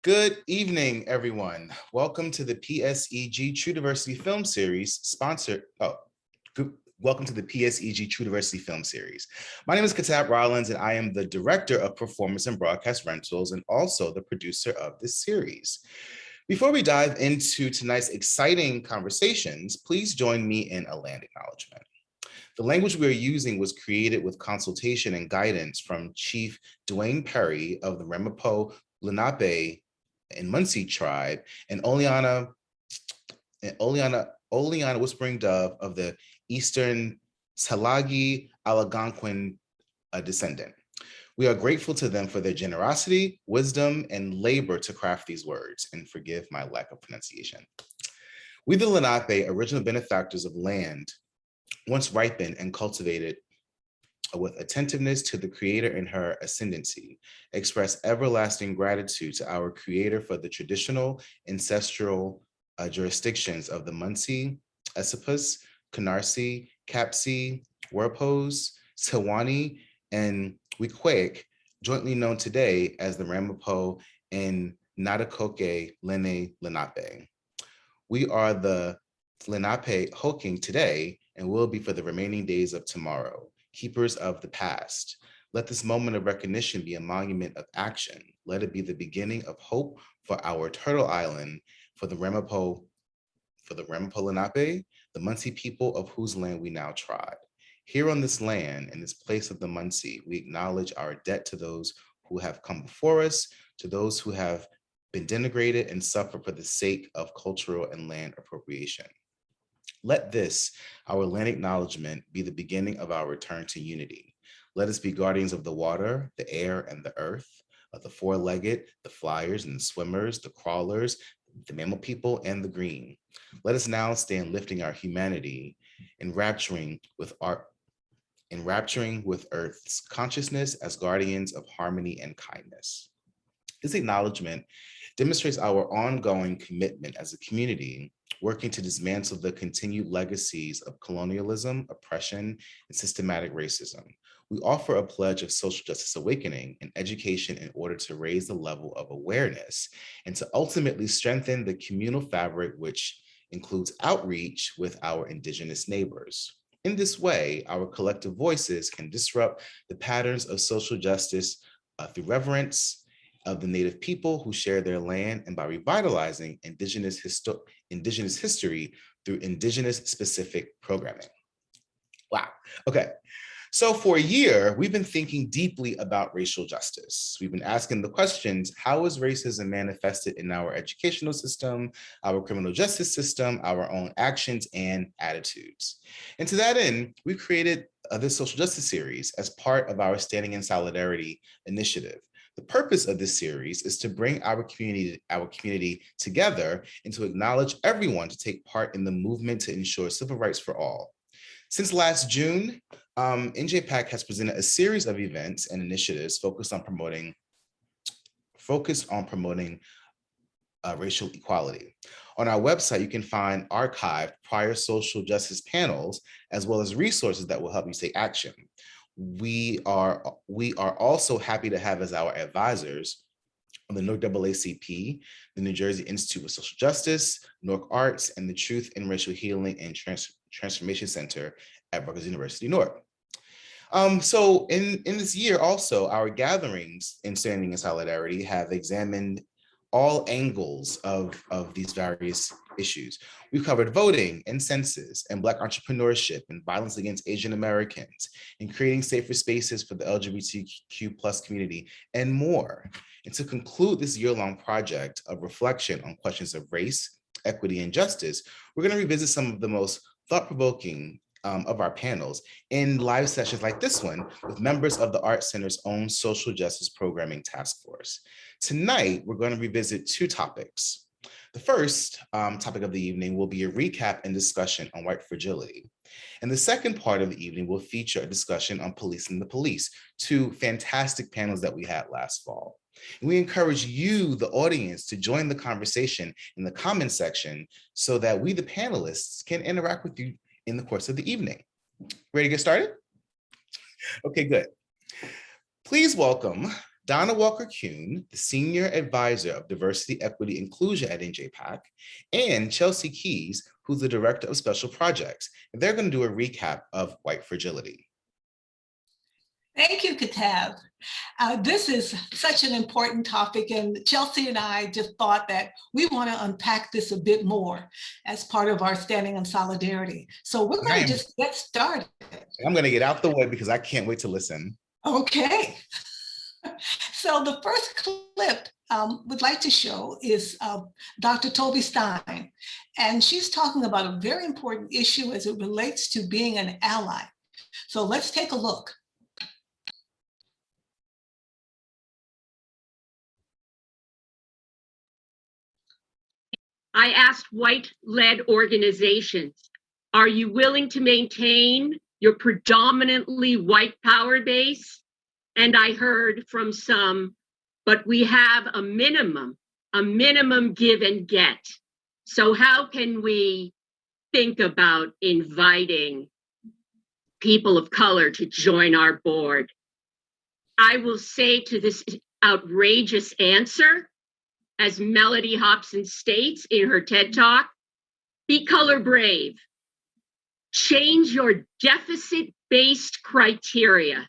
Good evening, everyone. Welcome to the PSEG True Diversity Film Series welcome to the PSEG True Diversity Film Series. My name is Katab Rollins, and I am the Director of Performance and Broadcast Rentals and also the producer of this series. Before we dive into tonight's exciting conversations, please join me in a land acknowledgement. The language we are using was created with consultation and guidance from Chief Dwayne Perry of the Ramapo Lenape and Munsee tribe, and Oleana Whispering Dove of the Eastern Salagi Algonquin descendant. We are grateful to them for their generosity, wisdom, and labor to craft these words, and forgive my lack of pronunciation. We, the Lenape, original benefactors of land, once ripened and cultivated with attentiveness to the Creator and her ascendancy, express everlasting gratitude to our Creator for the traditional ancestral jurisdictions of the Munsee, Esopus, Canarsie, Capsee, Werpos, Sewanee, and Wequahic, jointly known today as the Ramapo and Nadakoke Lene Lenape. We are the Lenape Hoking today and will be for the remaining days of tomorrow, keepers of the past. Let this moment of recognition be a monument of action. Let it be the beginning of hope for our Turtle Island, for the Ramapo Lenape, the Munsee people of whose land we now trod. Here on this land, in this place of the Munsee, we acknowledge our debt to those who have come before us, to those who have been denigrated and suffered for the sake of cultural and land appropriation. Let this, our land acknowledgement, be the beginning of our return to unity. Let us be guardians of the water, the air, and the earth, of the four-legged, the flyers and the swimmers, the crawlers, the mammal people, and the green. Let us now stand lifting our humanity, enrapturing with Earth's consciousness as guardians of harmony and kindness. This acknowledgement demonstrates our ongoing commitment as a community, working to dismantle the continued legacies of colonialism, oppression, and systematic racism. We offer a pledge of social justice awakening and education in order to raise the level of awareness and to ultimately strengthen the communal fabric, which includes outreach with our Indigenous neighbors. In this way, our collective voices can disrupt the patterns of social justice through reverence of the Native people who share their land, and by revitalizing Indigenous history through Indigenous-specific programming. Wow, okay. So for a year, we've been thinking deeply about racial justice. We've been asking the questions, how is racism manifested in our educational system, our criminal justice system, our own actions and attitudes? And to that end, we created this social justice series as part of our Standing in Solidarity initiative. The purpose of this series is to bring our community together and to acknowledge everyone to take part in the movement to ensure civil rights for all. Since last June, NJPAC has presented a series of events and initiatives focused on promoting racial equality. On our website, you can find archived prior social justice panels, as well as resources that will help you take action. We are also happy to have as our advisors the NORC-AACP, the New Jersey Institute of Social Justice, NORC Arts, and the Truth in Racial Healing and Transformation Center at Rutgers University North. So in this year also, our gatherings in Standing in Solidarity have examined all angles of these various issues. We've covered voting and census and Black entrepreneurship and violence against Asian Americans and creating safer spaces for the LGBTQ+ community and more. And to conclude this year-long project of reflection on questions of race, equity, and justice, we're going to revisit some of the most thought-provoking of our panels in live sessions like this one with members of the Art Center's own Social Justice Programming Task Force. Tonight, we're going to revisit two topics. The first topic of the evening will be a recap and discussion on white fragility. And the second part of the evening will feature a discussion on policing the police, two fantastic panels that we had last fall. And we encourage you, the audience, to join the conversation in the comments section so that we, the panelists, can interact with you in the course of the evening. Ready to get started? Okay, good. Please welcome Donna Walker-Kuhn, the Senior Advisor of Diversity, Equity, Inclusion at NJPAC, and Chelsea Keys, who's the Director of Special Projects. And they're going to do a recap of white fragility. Thank you, Katav. This is such an important topic, and Chelsea and I just thought that we want to unpack this a bit more as part of our Standing in Solidarity. So we're going to just get started. I'm going to get out the way because I can't wait to listen. Okay. So the first clip we'd like to show is Dr. Toby Stein, and she's talking about a very important issue as it relates to being an ally. So let's take a look. I asked white-led organizations, are you willing to maintain your predominantly white power base? And I heard from some, but we have a minimum give and get. So how can we think about inviting people of color to join our board? I will say to this outrageous answer, as Melody Hobson states in her TED Talk, be color brave. Change your deficit-based criteria.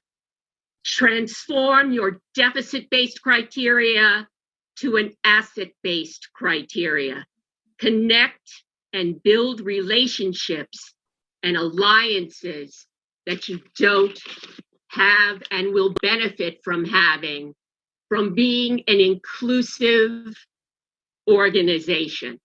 Transform your deficit-based criteria to an asset-based criteria. Connect and build relationships and alliances that you don't have and will benefit from having, from being an inclusive organization.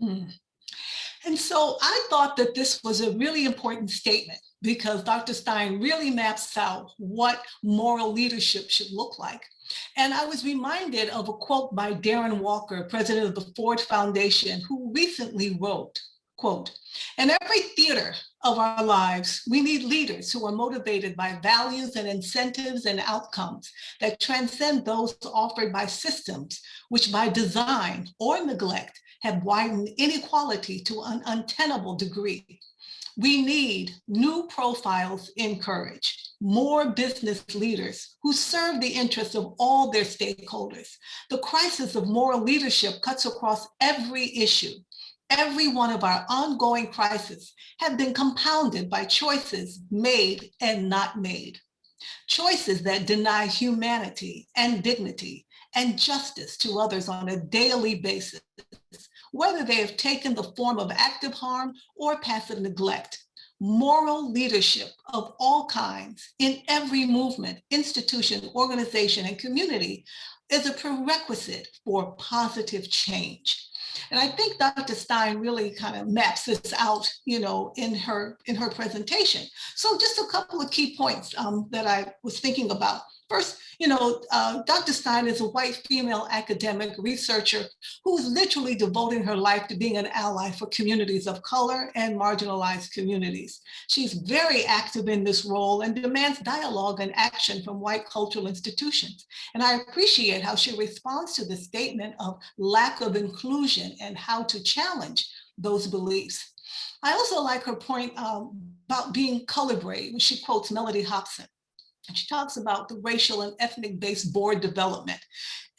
And so I thought that this was a really important statement because Dr. Stein really maps out what moral leadership should look like. And I was reminded of a quote by Darren Walker, president of the Ford Foundation, who recently wrote, quote, "In every theater of our lives, we need leaders who are motivated by values and incentives and outcomes that transcend those offered by systems which by design or neglect have widened inequality to an untenable degree. We need new profiles in courage, more business leaders who serve the interests of all their stakeholders. The crisis of moral leadership cuts across every issue. Every one of our ongoing crises have been compounded by choices made and not made. Choices that deny humanity and dignity and justice to others on a daily basis, whether they have taken the form of active harm or passive neglect. Moral leadership of all kinds in every movement, institution, organization, and community is a prerequisite for positive change." And I think Dr. Stein really kind of maps this out, in her presentation. So just a couple of key points that I was thinking about. First, Dr. Stein is a white female academic researcher who's literally devoting her life to being an ally for communities of color and marginalized communities. She's very active in this role and demands dialogue and action from white cultural institutions. And I appreciate how she responds to the statement of lack of inclusion and how to challenge those beliefs. I also like her point about being color brave when she quotes Melody Hobson. She talks about the racial and ethnic-based board development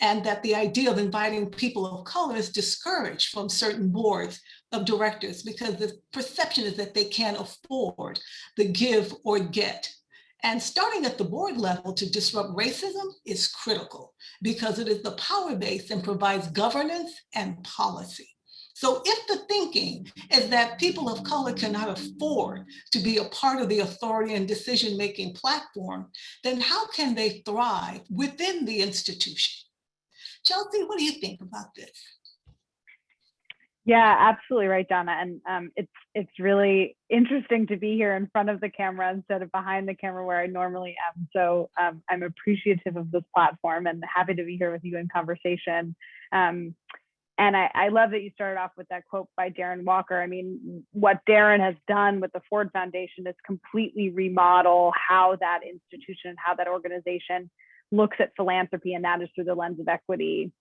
and that the idea of inviting people of color is discouraged from certain boards of directors because the perception is that they can't afford the give or get. And starting at the board level to disrupt racism is critical because it is the power base and provides governance and policy. So if the thinking is that people of color cannot afford to be a part of the authority and decision-making platform, then how can they thrive within the institution? Chelsea, what do you think about this? Yeah, absolutely right, Donna. And it's really interesting to be here in front of the camera instead of behind the camera where I normally am. So I'm appreciative of this platform and happy to be here with you in conversation. And I love that you started off with that quote by Darren Walker. I mean, what Darren has done with the Ford Foundation is completely remodel how that institution, how that organization looks at philanthropy, and that is through the lens of equity.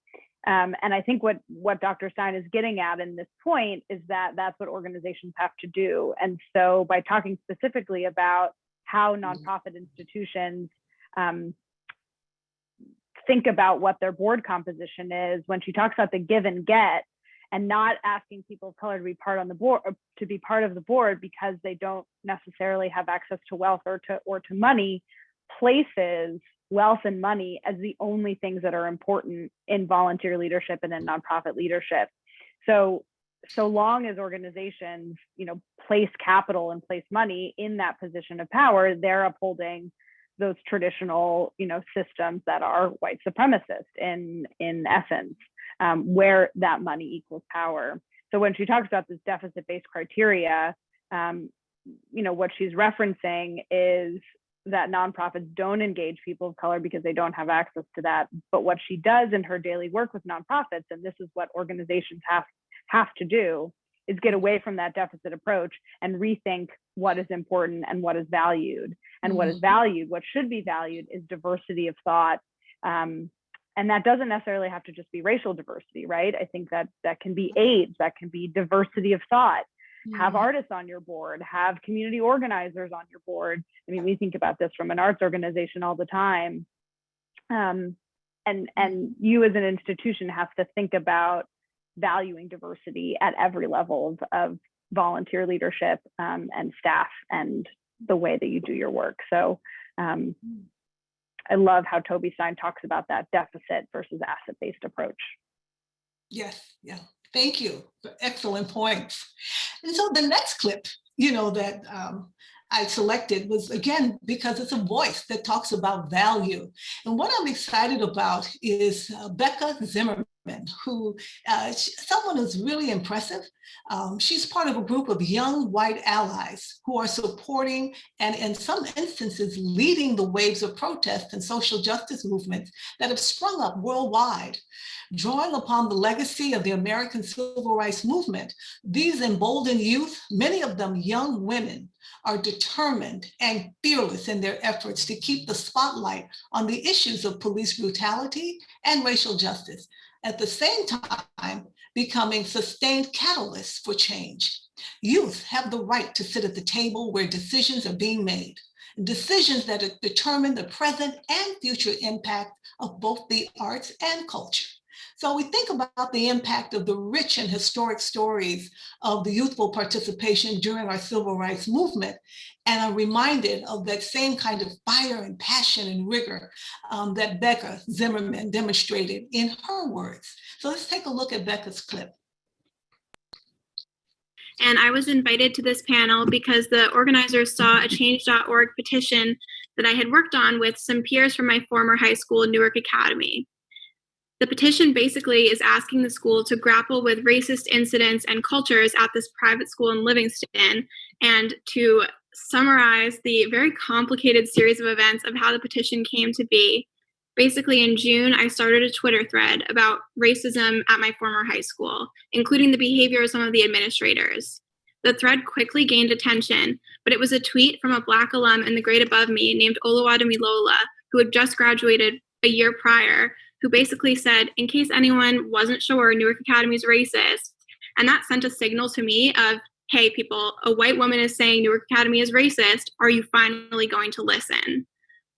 And I think what Dr. Stein is getting at in this point is that that's what organizations have to do. And so by talking specifically about how nonprofit institutions think about what their board composition is, when she talks about the give and get and not asking people of color to be part of the board because they don't necessarily have access to wealth or to money, places wealth and money as the only things that are important in volunteer leadership and in nonprofit leadership. So long as organizations, place capital and place money in that position of power, they're upholding those traditional, systems that are white supremacist in essence, where that money equals power. So when she talks about this deficit-based criteria, what she's referencing is that nonprofits don't engage people of color because they don't have access to that. But what she does in her daily work with nonprofits, and this is what organizations have to do, is get away from that deficit approach and rethink what is important and what is valued. And what is valued, what should be valued, is diversity of thought. And that doesn't necessarily have to just be racial diversity, right? I think that can be age, that can be diversity of thought. Have artists on your board, have community organizers on your board. I mean, we think about this from an arts organization all the time. And you as an institution have to think about valuing diversity at every level of volunteer leadership and staff and the way that you do your work. So I love how Toby Stein talks about that deficit versus asset-based approach. Yes, yeah. Thank you for excellent points. And so the next clip, that I selected was, again, because it's a voice that talks about value. And what I'm excited about is Becca Zimmerman, who someone who's really impressive. She's part of a group of young white allies who are supporting and in some instances leading the waves of protest and social justice movements that have sprung up worldwide. Drawing upon the legacy of the American Civil Rights Movement, these emboldened youth, many of them young women, are determined and fearless in their efforts to keep the spotlight on the issues of police brutality and racial justice, at the same time becoming sustained catalysts for change. Youth have the right to sit at the table where decisions are being made, decisions that determine the present and future impact of both the arts and culture. So we think about the impact of the rich and historic stories of the youthful participation during our civil rights movement, and are reminded of that same kind of fire and passion and rigor that Becca Zimmerman demonstrated in her words. So let's take a look at Becca's clip. And I was invited to this panel because the organizers saw a change.org petition that I had worked on with some peers from my former high school, Newark Academy. The petition basically is asking the school to grapple with racist incidents and cultures at this private school in Livingston, and to summarize the very complicated series of events of how the petition came to be. Basically, in June, I started a Twitter thread about racism at my former high school, including the behavior of some of the administrators. The thread quickly gained attention, but it was a tweet from a Black alum in the grade above me named Oluwadamilola, who had just graduated a year prior, who basically said, in case anyone wasn't sure, Newark Academy is racist. And that sent a signal to me of, hey, people, a white woman is saying Newark Academy is racist. Are you finally going to listen?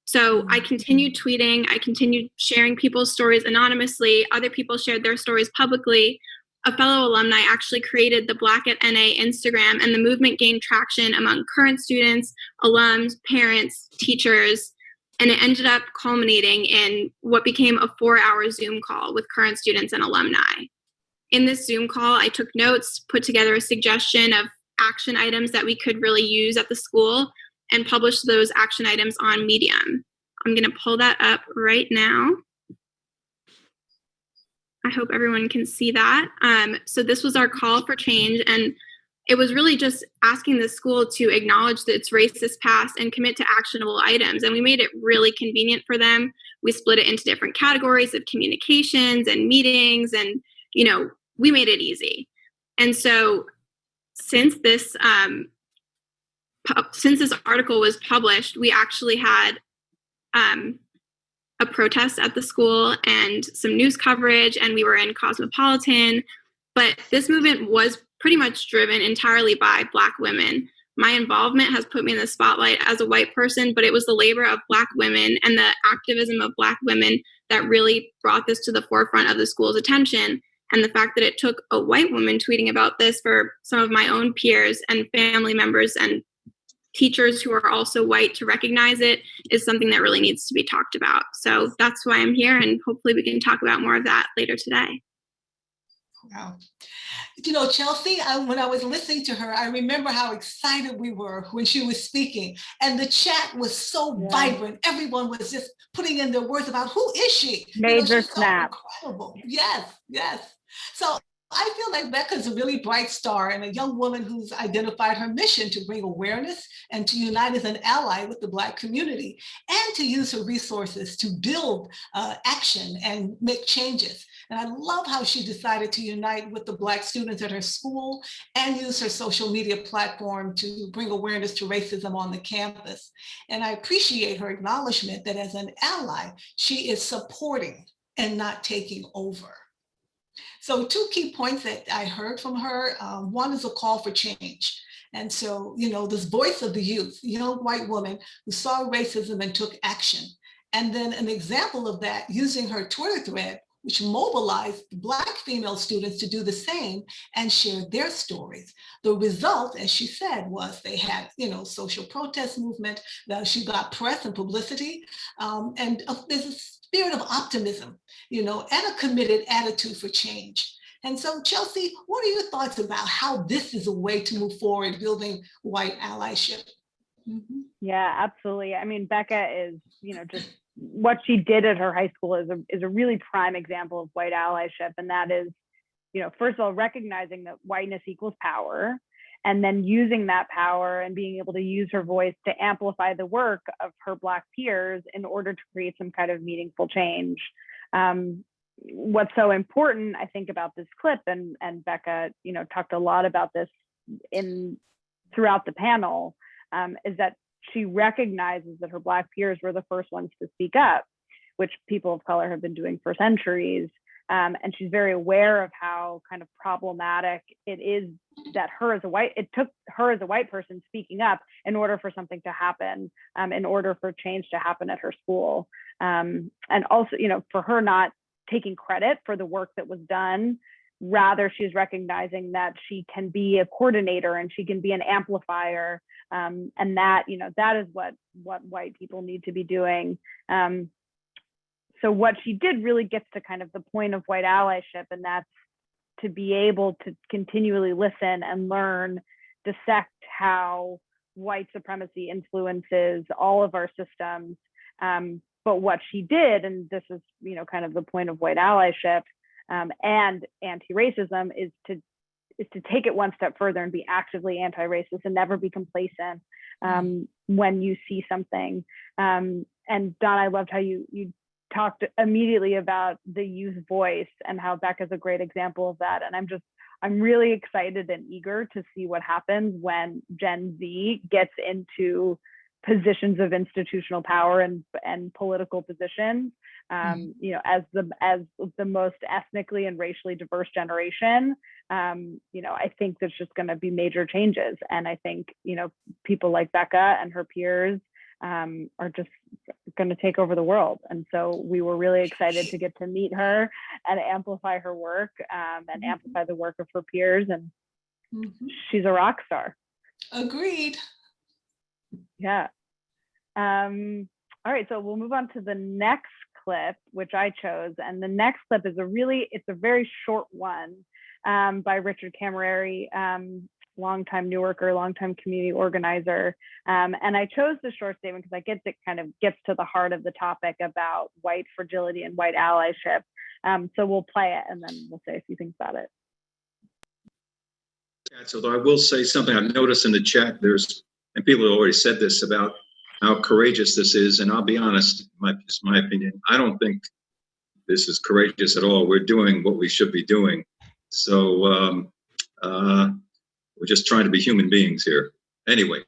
So I continued tweeting. I continued sharing people's stories anonymously. Other people shared their stories publicly. A fellow alumni actually created the Black at NA Instagram, and the movement gained traction among current students, alums, parents, teachers, and it ended up culminating in what became a 4-hour Zoom call with current students and alumni. In this Zoom call, I took notes, put together a suggestion of action items that we could really use at the school, and published those action items on Medium. I'm going to pull that up right now. I hope everyone can see that. So this was our call for change, and it was really just asking the school to acknowledge its racist past and commit to actionable items. And we made it really convenient for them. We split it into different categories of communications and meetings, and, we made it easy. And so since this article was published, we actually had a protest at the school and some news coverage, and we were in Cosmopolitan. But this movement was pretty much driven entirely by Black women. My involvement has put me in the spotlight as a white person, but it was the labor of Black women and the activism of Black women that really brought this to the forefront of the school's attention. And the fact that it took a white woman tweeting about this for some of my own peers and family members and teachers who are also white to recognize it is something that really needs to be talked about. So that's why I'm here, and hopefully we can talk about more of that later today. Wow. You know, Chelsea, when I was listening to her, I remember how excited we were when she was speaking. And the chat was so vibrant. Everyone was just putting in their words about who is she? Major she's snap. So incredible. Yes, yes. So I feel like Becca's a really bright star and a young woman who's identified her mission to bring awareness and to unite as an ally with the Black community and to use her resources to build action and make changes. And I love how she decided to unite with the Black students at her school and use her social media platform to bring awareness to racism on the campus. And I appreciate her acknowledgement that as an ally, she is supporting and not taking over. So 2 key points that I heard from her, one is a call for change. And so, this voice of the youth, young white woman who saw racism and took action. And then an example of that using her Twitter thread, which mobilized Black female students to do the same and share their stories. The result, as she said, was they had, social protest movement. She got press and publicity, and there's a spirit of optimism, and a committed attitude for change. And so, Chelsea, what are your thoughts about how this is a way to move forward building white allyship? Mm-hmm. Yeah, absolutely. I mean, Becca is, just what she did at her high school is a really prime example of white allyship. And that is, first of all, recognizing that whiteness equals power, and then using that power and being able to use her voice to amplify the work of her Black peers in order to create some kind of meaningful change. What's so important, I think, about this clip, and Becca, talked a lot about this throughout the panel, is that she recognizes that her Black peers were the first ones to speak up, which people of color have been doing for centuries. And she's very aware of how kind of problematic it is that it took her as a white person speaking up in order for something to happen, in order for change to happen at her school. And also, for her not taking credit for the work that was done, rather she's recognizing that she can be a coordinator and she can be an amplifier. And that, that is what white people need to be doing. So what she did really gets to kind of the point of white allyship, and that's to be able to continually listen and learn, dissect how white supremacy influences all of our systems. But what she did, and this is, kind of the point of white allyship and anti-racism, is to take it one step further and be actively anti-racist and never be complacent when you see something. And Don, I loved how you talked immediately about the youth voice and how Becca's a great example of that. And I'm really excited and eager to see what happens when Gen Z gets into positions of institutional power and political positions. As the most ethnically and racially diverse generation, I think there's just going to be major changes. And I think, people like Becca and her peers are just going to take over the world. And so we were really excited to get to meet her and amplify her work and amplify the work of her peers. And she's a rock star. Agreed. Yeah. All right, so we'll move on to the next clip, which I chose. And the next clip is it's a very short one by Richard Camarey, longtime Newarker, longtime community organizer. And I chose the short statement because I guess it kind of gets to the heart of the topic about white fragility and white allyship. So we'll play it and then we'll say a few things about it. Although I will say something I've noticed in the chat, and people have already said this about how courageous this is, and I'll be honest, it's my opinion, I don't think this is courageous at all. We're doing what we should be doing. So we're just trying to be human beings here. Anyway.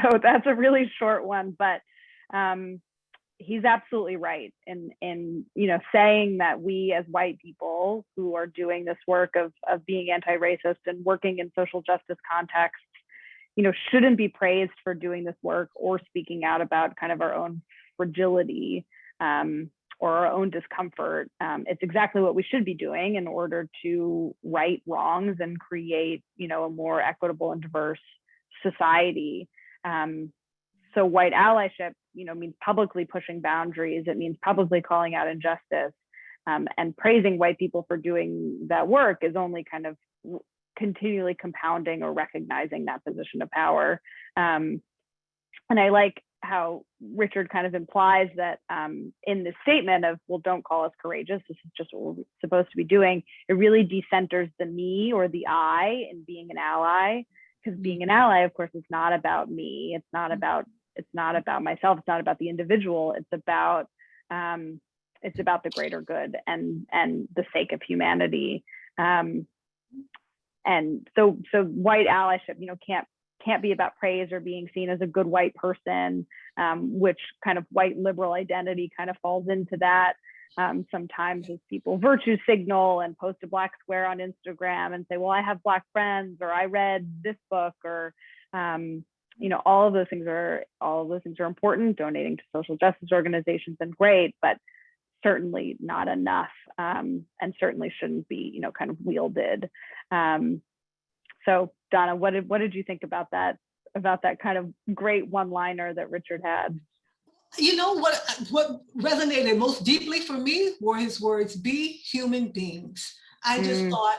So that's a really short one, but he's absolutely right in saying that we as white people who are doing this work of being anti-racist and working in social justice contexts, shouldn't be praised for doing this work or speaking out about kind of our own fragility or our own discomfort. It's exactly what we should be doing in order to right wrongs and create, a more equitable and diverse society. So white allyship, means publicly pushing boundaries. It means publicly calling out injustice, and praising white people for doing that work is only kind of continually compounding or recognizing that position of power. And I like how Richard kind of implies that in the statement of, well, don't call us courageous, this is just what we're supposed to be doing, it really decenters the me or the I in being an ally. Because being an ally, of course, is not about me. It's not about myself. It's not about the individual. It's about the greater good and the sake of humanity. And so white allyship, can't be about praise or being seen as a good white person, which kind of white liberal identity kind of falls into that. Sometimes as people virtue signal and post a black square on Instagram and say, well, I have black friends, or I read this book, or all of those things are important. Donating to social justice organizations and great, but certainly not enough, and certainly shouldn't be kind of wielded. So Donna, what did you think about that kind of great one-liner that Richard had? What resonated most deeply for me were his words, be human beings. I just thought,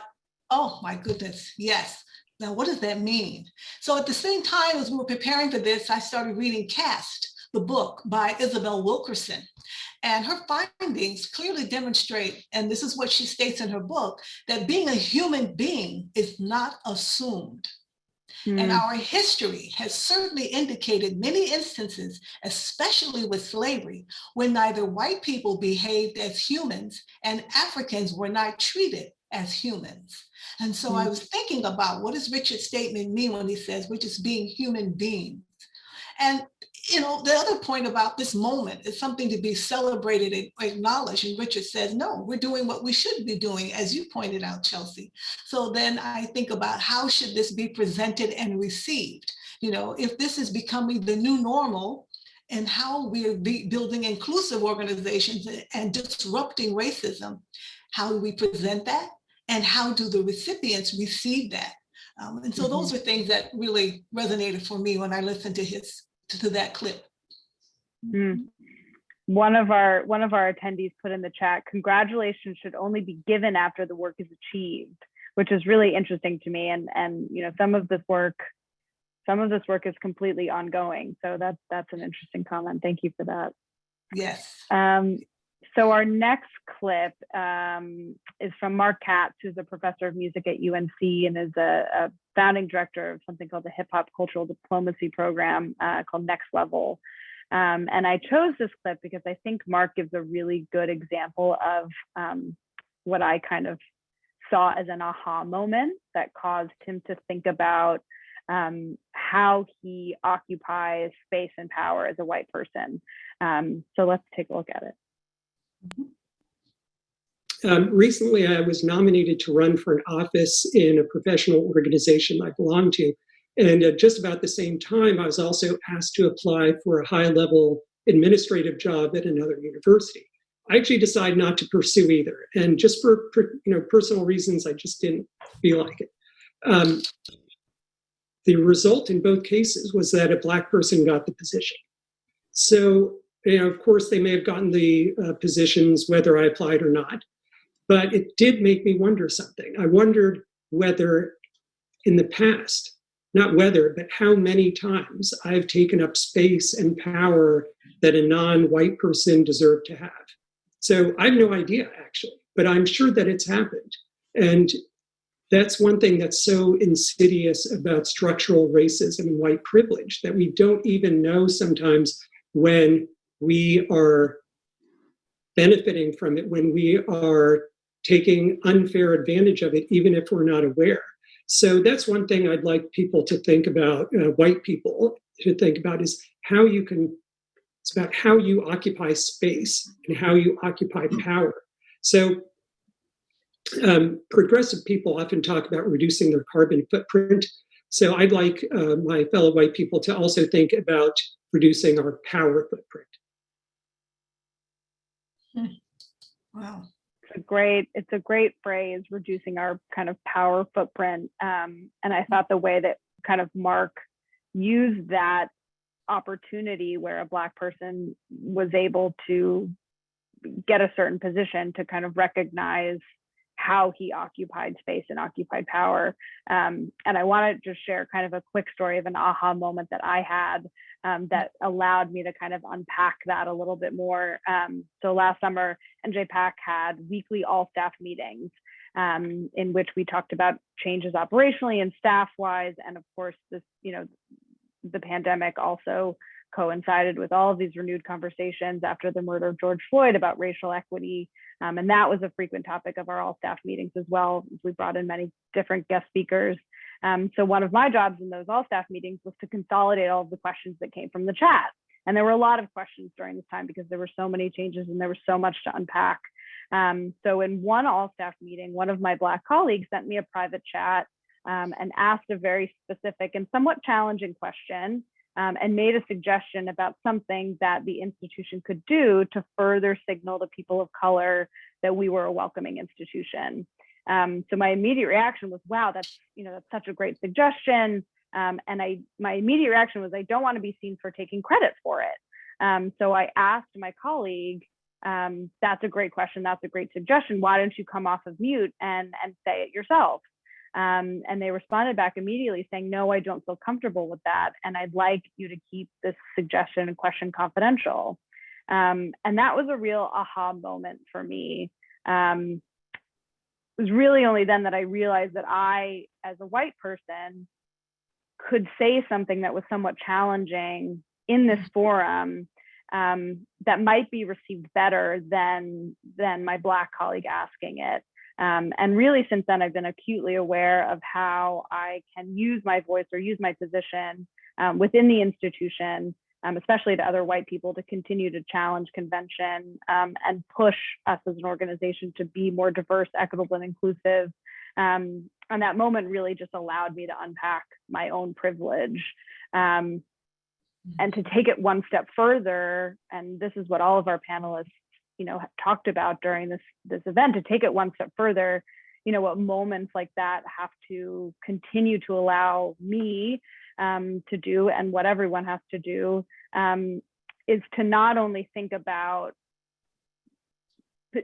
oh my goodness, yes. Now, what does that mean? So at the same time as we were preparing for this, I started reading Caste, the book by Isabel Wilkerson. And her findings clearly demonstrate, and this is what she states in her book, that being a human being is not assumed. And our history has certainly indicated many instances, especially with slavery, when neither white people behaved as humans and Africans were not treated as humans. And so I was thinking about, what does Richard's statement mean when he says we're just being human beings? And the other point about this moment is something to be celebrated and acknowledged. And Richard says, no, we're doing what we should be doing, as you pointed out, Chelsea. So then I think about, how should this be presented and received? If this is becoming the new normal, and how we're building inclusive organizations and disrupting racism, how do we present that? And how do the recipients receive that? And so those are things that really resonated for me when I listened to that clip. One of our attendees put in the chat, congratulations should only be given after the work is achieved, which is really interesting to me. And some of this work is completely ongoing. So that's an interesting comment. Thank you for that. Yes. So our next clip is from Mark Katz, who's a professor of music at UNC and is a founding director of something called the Hip Hop Cultural Diplomacy Program called Next Level. And I chose this clip because I think Mark gives a really good example of what I kind of saw as an aha moment that caused him to think about how he occupies space and power as a white person. So let's take a look at it. Recently, I was nominated to run for an office in a professional organization I belong to. And at just about the same time, I was also asked to apply for a high-level administrative job at another university. I actually decided not to pursue either. And just for personal reasons, I just didn't feel like it. The result in both cases was that a Black person got the position. So, of course, they may have gotten the positions whether I applied or not, but it did make me wonder something. I wondered whether in the past, not whether, but how many times I've taken up space and power that a non-white person deserved to have. So I have no idea, actually, but I'm sure that it's happened. And that's one thing that's so insidious about structural racism and white privilege, that we don't even know sometimes when we are benefiting from it, when we are taking unfair advantage of it, even if we're not aware. So that's one thing I'd like people to think about, white people to think about, is it's about how you occupy space and how you occupy power. So progressive people often talk about reducing their carbon footprint. So I'd like my fellow white people to also think about reducing our power footprint. Wow. It's a great phrase, reducing our kind of power footprint. And I thought the way that kind of Mark used that opportunity where a Black person was able to get a certain position to kind of recognize how he occupied space and occupied power. And I want to just share kind of a quick story of an aha moment that I had that allowed me to kind of unpack that a little bit more. So last summer, NJPAC had weekly all staff meetings in which we talked about changes operationally and staff-wise. And of course, this, the pandemic also coincided with all of these renewed conversations after the murder of George Floyd about racial equity. And that was a frequent topic of our all staff meetings as well. We brought in many different guest speakers. So one of my jobs in those all staff meetings was to consolidate all of the questions that came from the chat. And there were a lot of questions during this time because there were so many changes and there was so much to unpack. So in one all staff meeting, one of my Black colleagues sent me a private chat and asked a very specific and somewhat challenging question. And made a suggestion about something that the institution could do to further signal to people of color that we were a welcoming institution. So my immediate reaction was, wow, that's such a great suggestion. And my immediate reaction was, I don't want to be seen for taking credit for it. So I asked my colleague, that's a great question, that's a great suggestion. Why don't you come off of mute and say it yourself? And they responded back immediately saying, no, I don't feel comfortable with that. And I'd like you to keep this suggestion and question confidential. And that was a real aha moment for me. It was really only then that I realized that I, as a white person, could say something that was somewhat challenging in this forum that might be received better than my Black colleague asking it. And really, since then, I've been acutely aware of how I can use my voice or use my position within the institution, especially to other white people, to continue to challenge convention and push us as an organization to be more diverse, equitable, and inclusive. And that moment really just allowed me to unpack my own privilege and to take it one step further. And this is what all of our panelists talked about during this event, to take it one step further, what moments like that have to continue to allow me to do, and what everyone has to do, is to not only think about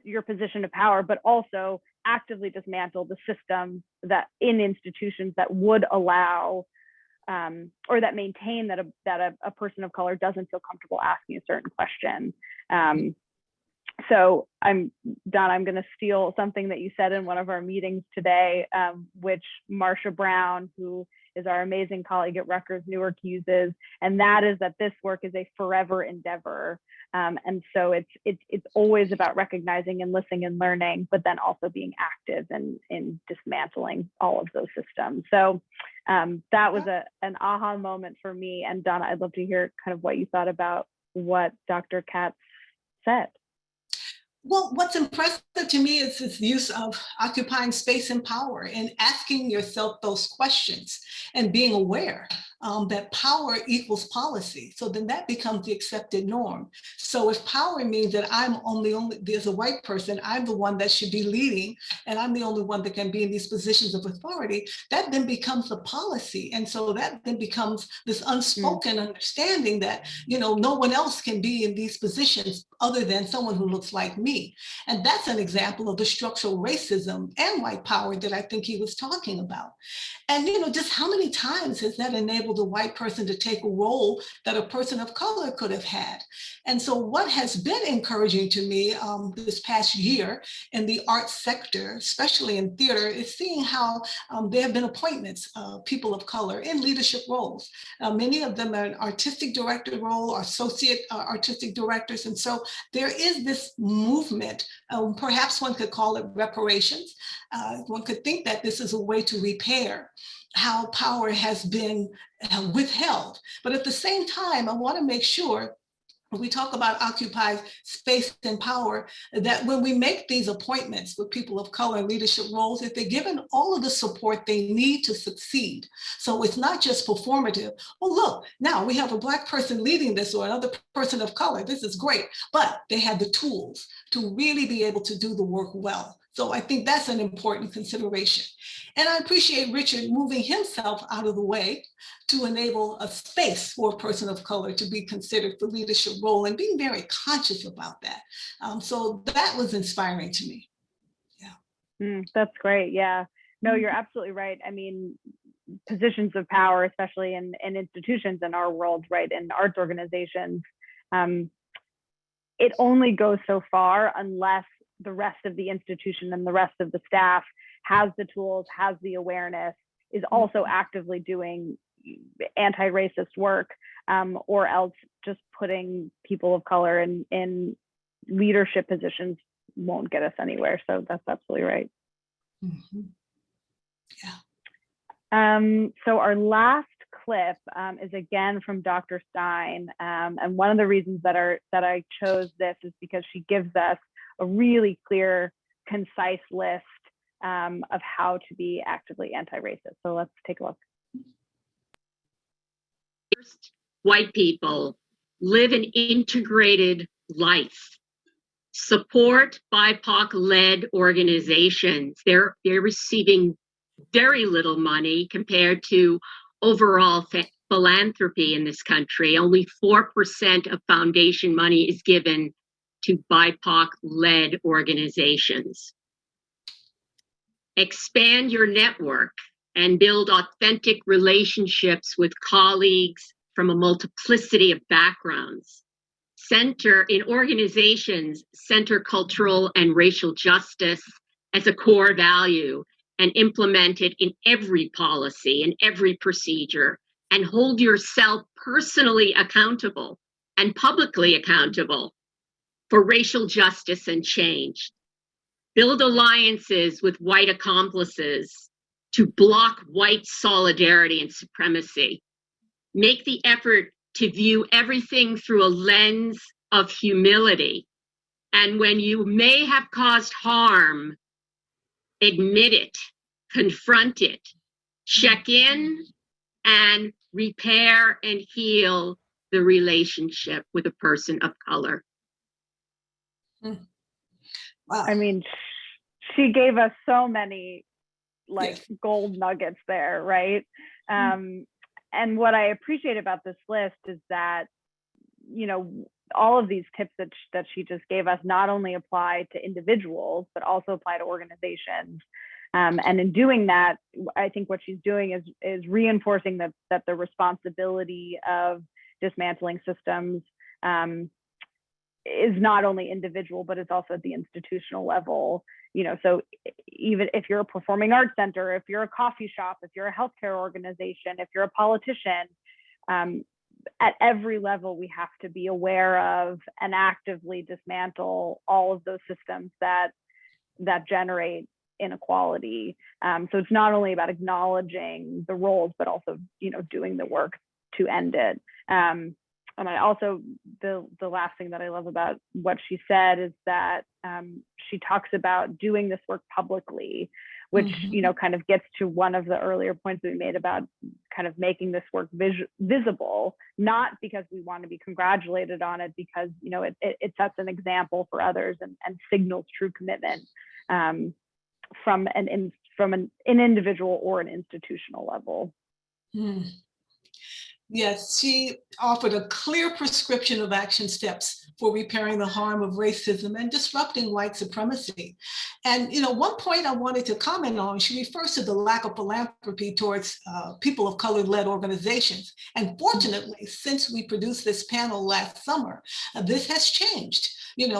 your position of power, but also actively dismantle the system that in institutions that would allow or that maintain that a person of color doesn't feel comfortable asking a certain question. So Donna, I'm going to steal something that you said in one of our meetings today, which Marsha Brown, who is our amazing colleague at Rutgers Newark, uses, and that is that this work is a forever endeavor. And so it's always about recognizing and listening and learning, but then also being active in dismantling all of those systems. So that was an aha moment for me. And Donna, I'd love to hear kind of what you thought about what Dr. Katz said. Well, what's impressive to me is this use of occupying space and power and asking yourself those questions and being aware that power equals policy. So then that becomes the accepted norm. So if power means that I'm only as a white person, I'm the one that should be leading, and I'm the only one that can be in these positions of authority, that then becomes the policy. And so that then becomes this unspoken understanding that, no one else can be in these positions other than someone who looks like me. And that's an example of the structural racism and white power that I think he was talking about. And, just how many times has that enabled a white person to take a role that a person of color could have had? And so what has been encouraging to me this past year in the arts sector, especially in theater, is seeing how there have been appointments of people of color in leadership roles. Many of them are an artistic director role, or associate artistic directors. And so there is this movement, perhaps one could call it reparations. One could think that this is a way to repair how power has been withheld. But at the same time, I want to make sure we talk about occupy space and power, that when we make these appointments with people of color in leadership roles, that they're given all of the support they need to succeed. So it's not just performative. Oh, look, now we have a Black person leading this or another person of color. This is great, but they have the tools to really be able to do the work well. So I think that's an important consideration. And I appreciate Richard moving himself out of the way to enable a space for a person of color to be considered for leadership role and being very conscious about that. So that was inspiring to me. Yeah. That's great. Yeah. No, you're absolutely right. I mean, positions of power, especially in institutions in our world, right, in arts organizations, it only goes so far unless the rest of the institution and the rest of the staff has the tools, has the awareness, is also actively doing anti-racist work, or else just putting people of color in leadership positions won't get us anywhere. So that's absolutely right. Mm-hmm. Yeah. So our last clip is again from Dr. Stein, and one of the reasons that I chose this is because she gives us a really clear, concise list of how to be actively anti-racist. So let's take a look. First, white people live an integrated life. Support BIPOC-led organizations. They're receiving very little money compared to overall philanthropy in this country. Only 4% of foundation money is given to BIPOC-led organizations. Expand your network and build authentic relationships with colleagues from a multiplicity of backgrounds. Center in organizations, center cultural and racial justice as a core value and implement it in every policy, in every procedure, and hold yourself personally accountable and publicly accountable for racial justice and change. Build alliances with white accomplices to block white solidarity and supremacy. Make the effort to view everything through a lens of humility. And when you may have caused harm, admit it, confront it, check in, and repair and heal the relationship with a person of color. Wow. I mean, she gave us so many gold nuggets there, right? And what I appreciate about this list is that, you know, all of these tips that she just gave us not only apply to individuals, but also apply to organizations. And in doing that, I think what she's doing is reinforcing that the responsibility of dismantling systems is not only individual, but it's also at the institutional level. You know, so even if you're a performing arts center, if you're a coffee shop, if you're a healthcare organization, if you're a politician, at every level, we have to be aware of and actively dismantle all of those systems that generate inequality. So it's not only about acknowledging the roles, but also, you know, doing the work to end it. And I also, the last thing that I love about what she said is that she talks about doing this work publicly, which, you know, kind of gets to one of the earlier points we made about kind of making this work visible, not because we want to be congratulated on it, because, you know, it sets an example for others and signals true commitment from an individual or an institutional level. Yes, she offered a clear prescription of action steps for repairing the harm of racism and disrupting white supremacy. And, you know, one point I wanted to comment on, she refers to the lack of philanthropy towards people of color-led organizations. And fortunately, since we produced this panel last summer, this has changed.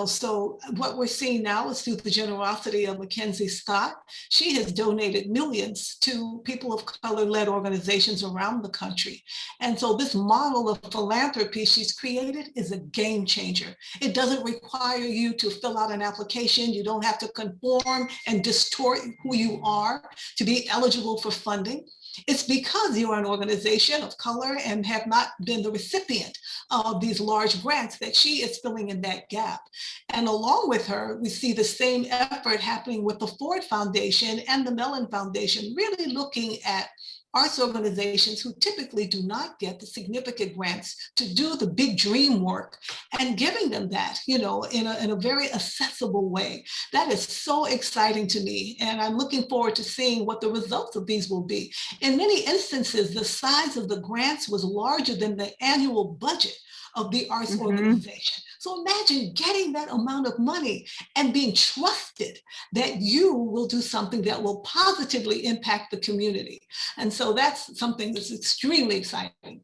So what we're seeing now is through the generosity of Mackenzie Scott. She has donated millions to people of color-led organizations around the country. And so this model of philanthropy she's created is a game changer. It doesn't require you to fill out an application. You don't have to conform and distort who you are to be eligible for funding. It's because you're an organization of color and have not been the recipient of these large grants that she is filling in that gap. And along with her, we see the same effort happening with the Ford Foundation and the Mellon Foundation, really looking at arts organizations who typically do not get the significant grants to do the big dream work and giving them that, in a very accessible way. That is so exciting to me. And I'm looking forward to seeing what the results of these will be. In many instances, the size of the grants was larger than the annual budget of the arts organization. So imagine getting that amount of money and being trusted that you will do something that will positively impact the community. And so that's something that's extremely exciting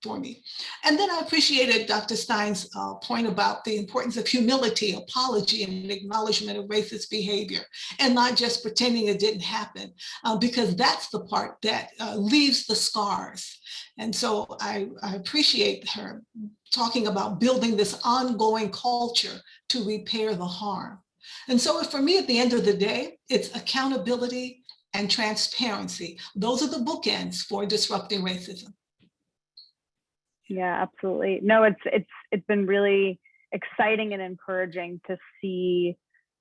for me. And then I appreciated Dr. Stein's point about the importance of humility, apology, and acknowledgement of racist behavior, and not just pretending it didn't happen, because that's the part that leaves the scars. And so I appreciate her talking about building this ongoing culture to repair the harm. And so for me, at the end of the day, it's accountability and transparency. Those are the bookends for disrupting racism. Yeah, absolutely. No, it's been really exciting and encouraging to see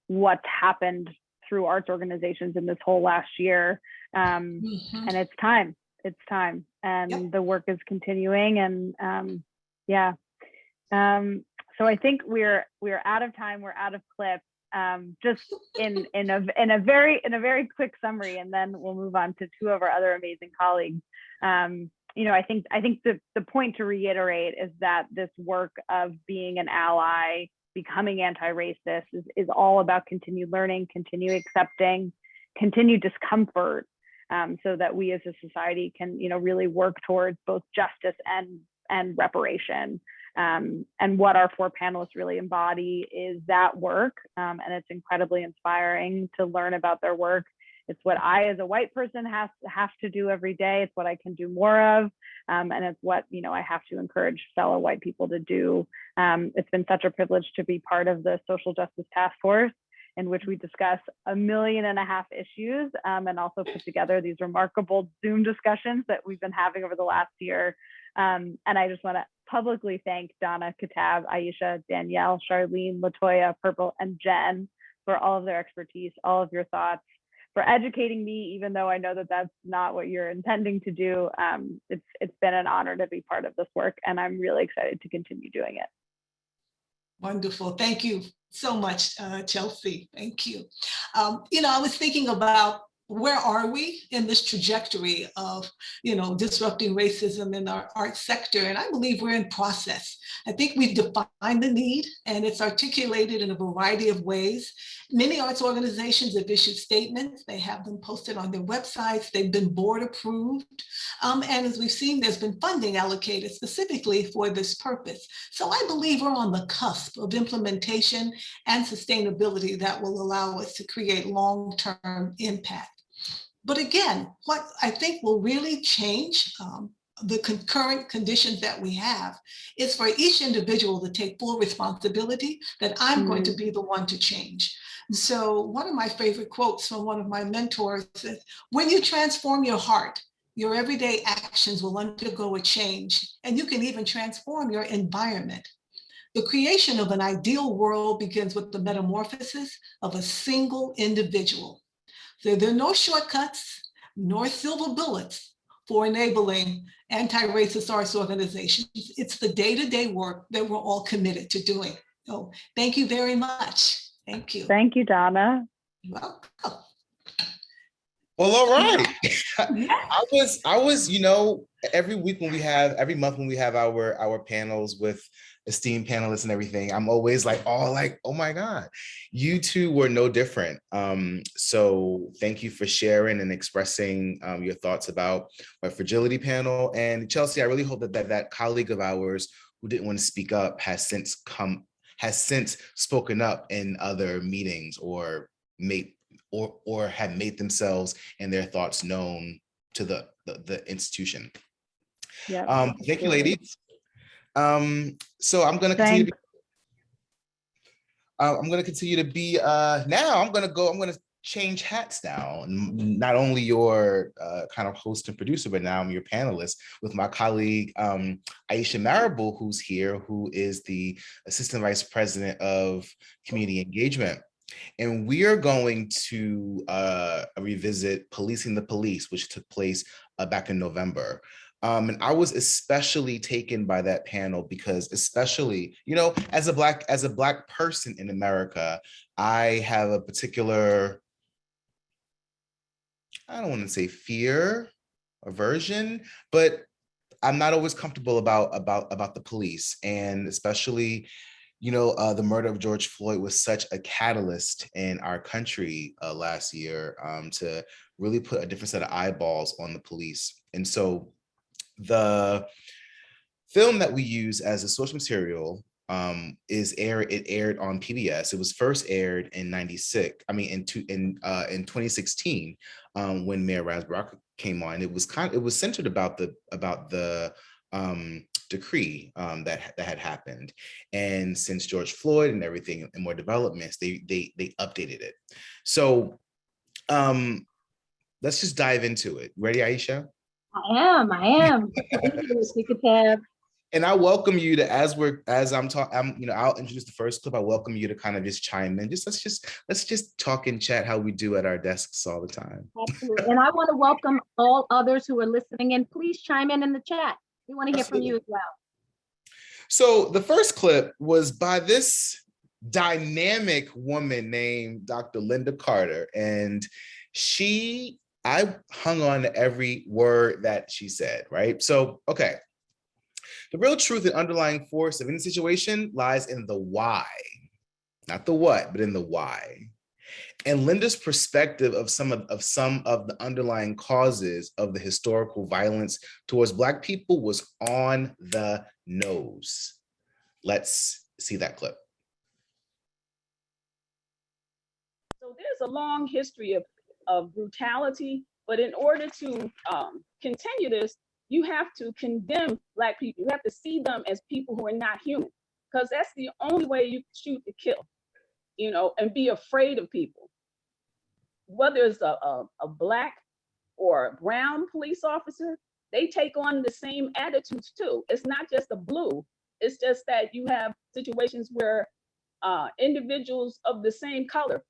what's happened through arts organizations in this whole last year. And it's time. It's time. And the work is continuing. And so I think we're out of time. We're out of clips. Just in a very quick summary, and then we'll move on to two of our other amazing colleagues. I think the point to reiterate is that this work of being an ally, becoming anti-racist is all about continued learning, continued accepting, continued discomfort, so that we as a society can, really work towards both justice and reparation. And what our four panelists really embody is that work. And it's incredibly inspiring to learn about their work. It's what I, as a white person, have to do every day. It's what I can do more of. And it's what, I have to encourage fellow white people to do. It's been such a privilege to be part of the Social Justice Task Force, in which we discuss 1.5 million issues, and also put together these remarkable Zoom discussions that we've been having over the last year. And I just want to publicly thank Donna, Kitab, Aisha, Danielle, Charlene, Latoya, Purple, and Jen for all of their expertise, all of your thoughts, for educating me, even though I know that that's not what you're intending to do. It's been an honor to be part of this work, and I'm really excited to continue doing it. Wonderful. Thank you so much, Chelsea. Thank you. I was thinking about where are we in this trajectory of, disrupting racism in our arts sector? And I believe we're in process. I think we've defined the need, and it's articulated in a variety of ways. Many arts organizations have issued statements. They have them posted on their websites. They've been board approved. And as we've seen, there's been funding allocated specifically for this purpose. So I believe we're on the cusp of implementation and sustainability that will allow us to create long-term impact. But again, what I think will really change the concurrent conditions that we have is for each individual to take full responsibility that I'm going to be the one to change. So one of my favorite quotes from one of my mentors is, when you transform your heart, your everyday actions will undergo a change, and you can even transform your environment. The creation of an ideal world begins with the metamorphosis of a single individual. So there are no shortcuts nor silver bullets for enabling anti-racist arts organizations. It's the day-to-day work that we're all committed to doing. So thank you very much. Thank you. Thank you, Donna. You're welcome. Well, all right. I was, every month when we have our panels with esteemed panelists and everything, I'm always like, oh my God, you two were no different. So thank you for sharing and expressing your thoughts about our fragility panel. And Chelsea, I really hope that colleague of ours who didn't want to speak up has since come has since spoken up in other meetings or have made themselves and their thoughts known to the institution. Yeah. Thank you, ladies. So I'm going to continue. I'm going to continue to be. Now I'm going to change hats now. Not only your kind of host and producer, but now I'm your panelist with my colleague Aisha Marable, who's here, who is the Assistant Vice President of Community Engagement. And we are going to revisit Policing the Police, which took place back in November. And I was especially taken by that panel because, especially, you know, as a black person in America, I have a particular, I don't want to say fear, aversion, but I'm not always comfortable about the police, and especially, you know, the murder of George Floyd was such a catalyst in our country last year to really put a different set of eyeballs on the police. And so the film that we use as a source material it aired on PBS. It was first aired in 2016 when Mayor Ras Baraka came on. It was centered about the decree that had happened, and since George Floyd and everything and more developments, they updated it. So let's just dive into it. Ready, Aisha? I am. And I welcome you to, I'll introduce the first clip. I welcome you to kind of just chime in. Let's just talk and chat how we do at our desks all the time. Absolutely. And I want to welcome all others who are listening in. Please chime in the chat. We want to hear from you as well. So the first clip was by this dynamic woman named Dr. Linda Carter. And I hung on to every word that she said, right? So, okay. The real truth and underlying force of any situation lies in the why, not the what, but in the why. And Linda's perspective of some of the underlying causes of the historical violence towards Black people was on the nose. Let's see that clip. So there's a long history of brutality, but in order to continue this, you have to condemn Black people. You have to see them as people who are not human, because that's the only way you can shoot to kill, you know, and be afraid of people. Whether it's a Black or a brown police officer, they take on the same attitudes too. It's not just a blue. It's just that you have situations where individuals of the same color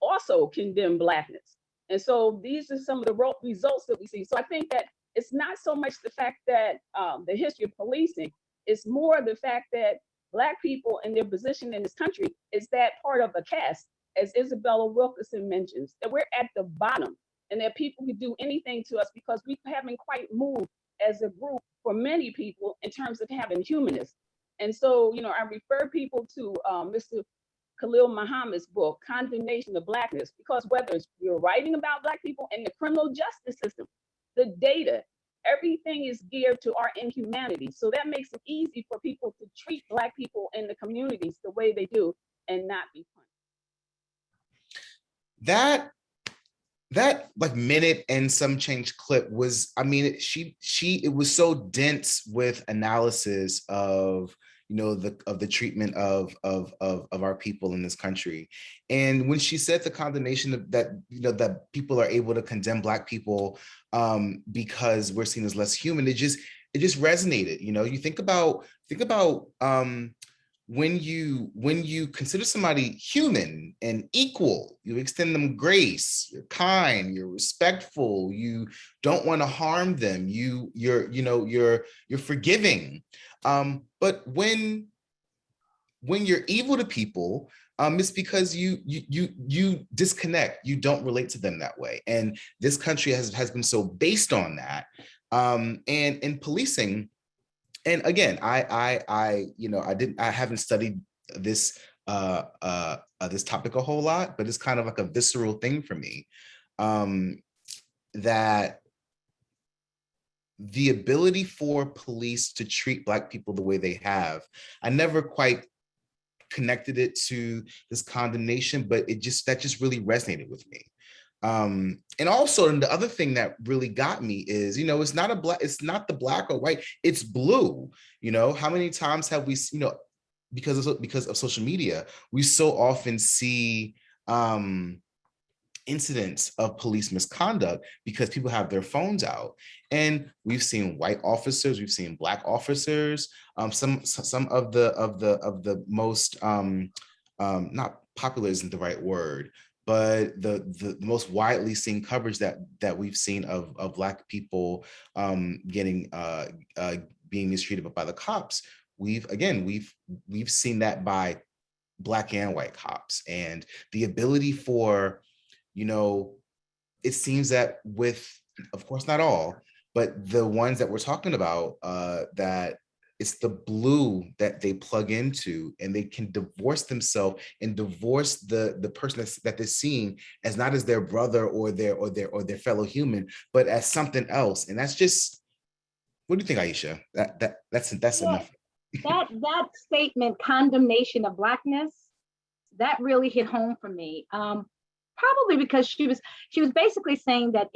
also condemn Blackness. And so these are some of the results that we see. So I think that it's not so much the fact that the history of policing, it's more the fact that Black people and their position in this country is that part of a caste, as Isabella Wilkerson mentions, that we're at the bottom and that people who do anything to us because we haven't quite moved as a group for many people in terms of having humanists. And so, you know, I refer people to Mr. Khalil Muhammad's book, Condemnation of Blackness, because whether it's you're writing about Black people in the criminal justice system, the data, everything is geared to our inhumanity. So that makes it easy for people to treat Black people in the communities the way they do and not be punished. That like minute and some change clip was, I mean, it was so dense with analysis of, you know, the treatment of our people in this country. And when she said the condemnation that, you know, that people are able to condemn Black people because we're seen as less human, it just resonated. You know, you think about when you consider somebody human and equal, you extend them grace, you're kind, you're respectful, you don't want to harm them, you're forgiving. But when you're evil to people, it's because you disconnect, you don't relate to them that way. And this country has been so based on that. And in policing, and again, I haven't studied this this topic a whole lot, but it's kind of like a visceral thing for me, that the ability for police to treat Black people the way they have, I never quite connected it to this condemnation, but that just really resonated with me. And also, and the other thing that really got me is, it's not the black or white, it's blue. How many times have we, because of social media, we so often see incidents of police misconduct because people have their phones out, and we've seen white officers, we've seen black officers, some of the most not popular isn't the right word, but the most widely seen coverage that we've seen of Black people being mistreated by the cops. We've seen that by Black and white cops, and the ability for, it seems that with, of course, not all, but the ones that we're talking about, that it's the blue that they plug into, and they can divorce themselves and divorce the person that they're seeing as not as their brother or their fellow human, but as something else. And that's just, what do you think, Aisha? That's enough. That statement, condemnation of Blackness, that really hit home for me. Probably because she was basically saying that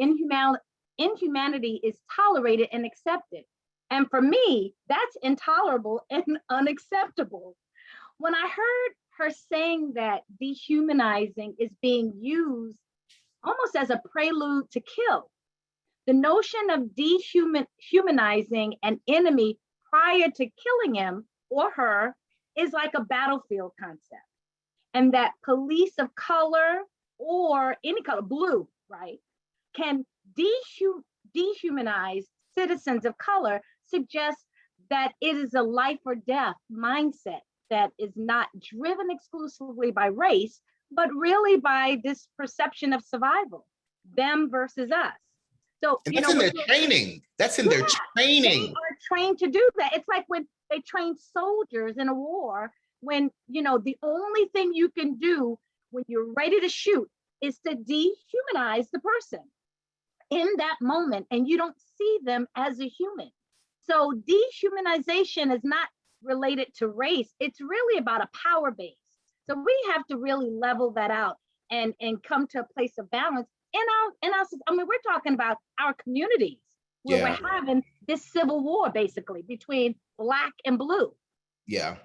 inhumanity is tolerated and accepted. And for me, that's intolerable and unacceptable. When I heard her saying that dehumanizing is being used almost as a prelude to kill, the notion of dehumanizing an enemy prior to killing him or her is like a battlefield concept. And that police of color or any color, blue, right, can dehumanize citizens of color suggests that it is a life or death mindset that is not driven exclusively by race, but really by this perception of survival, them versus us. So, and that's in their training. That's in their training. They are trained to do that. It's like when they train soldiers in a war, when, the only thing you can do when you're ready to shoot is to dehumanize the person in that moment, and you don't see them as a human. So dehumanization is not related to race. It's really about a power base. So we have to really level that out and come to a place of balance in our, I mean, we're talking about our communities where we're having this civil war basically between Black and blue. Yeah.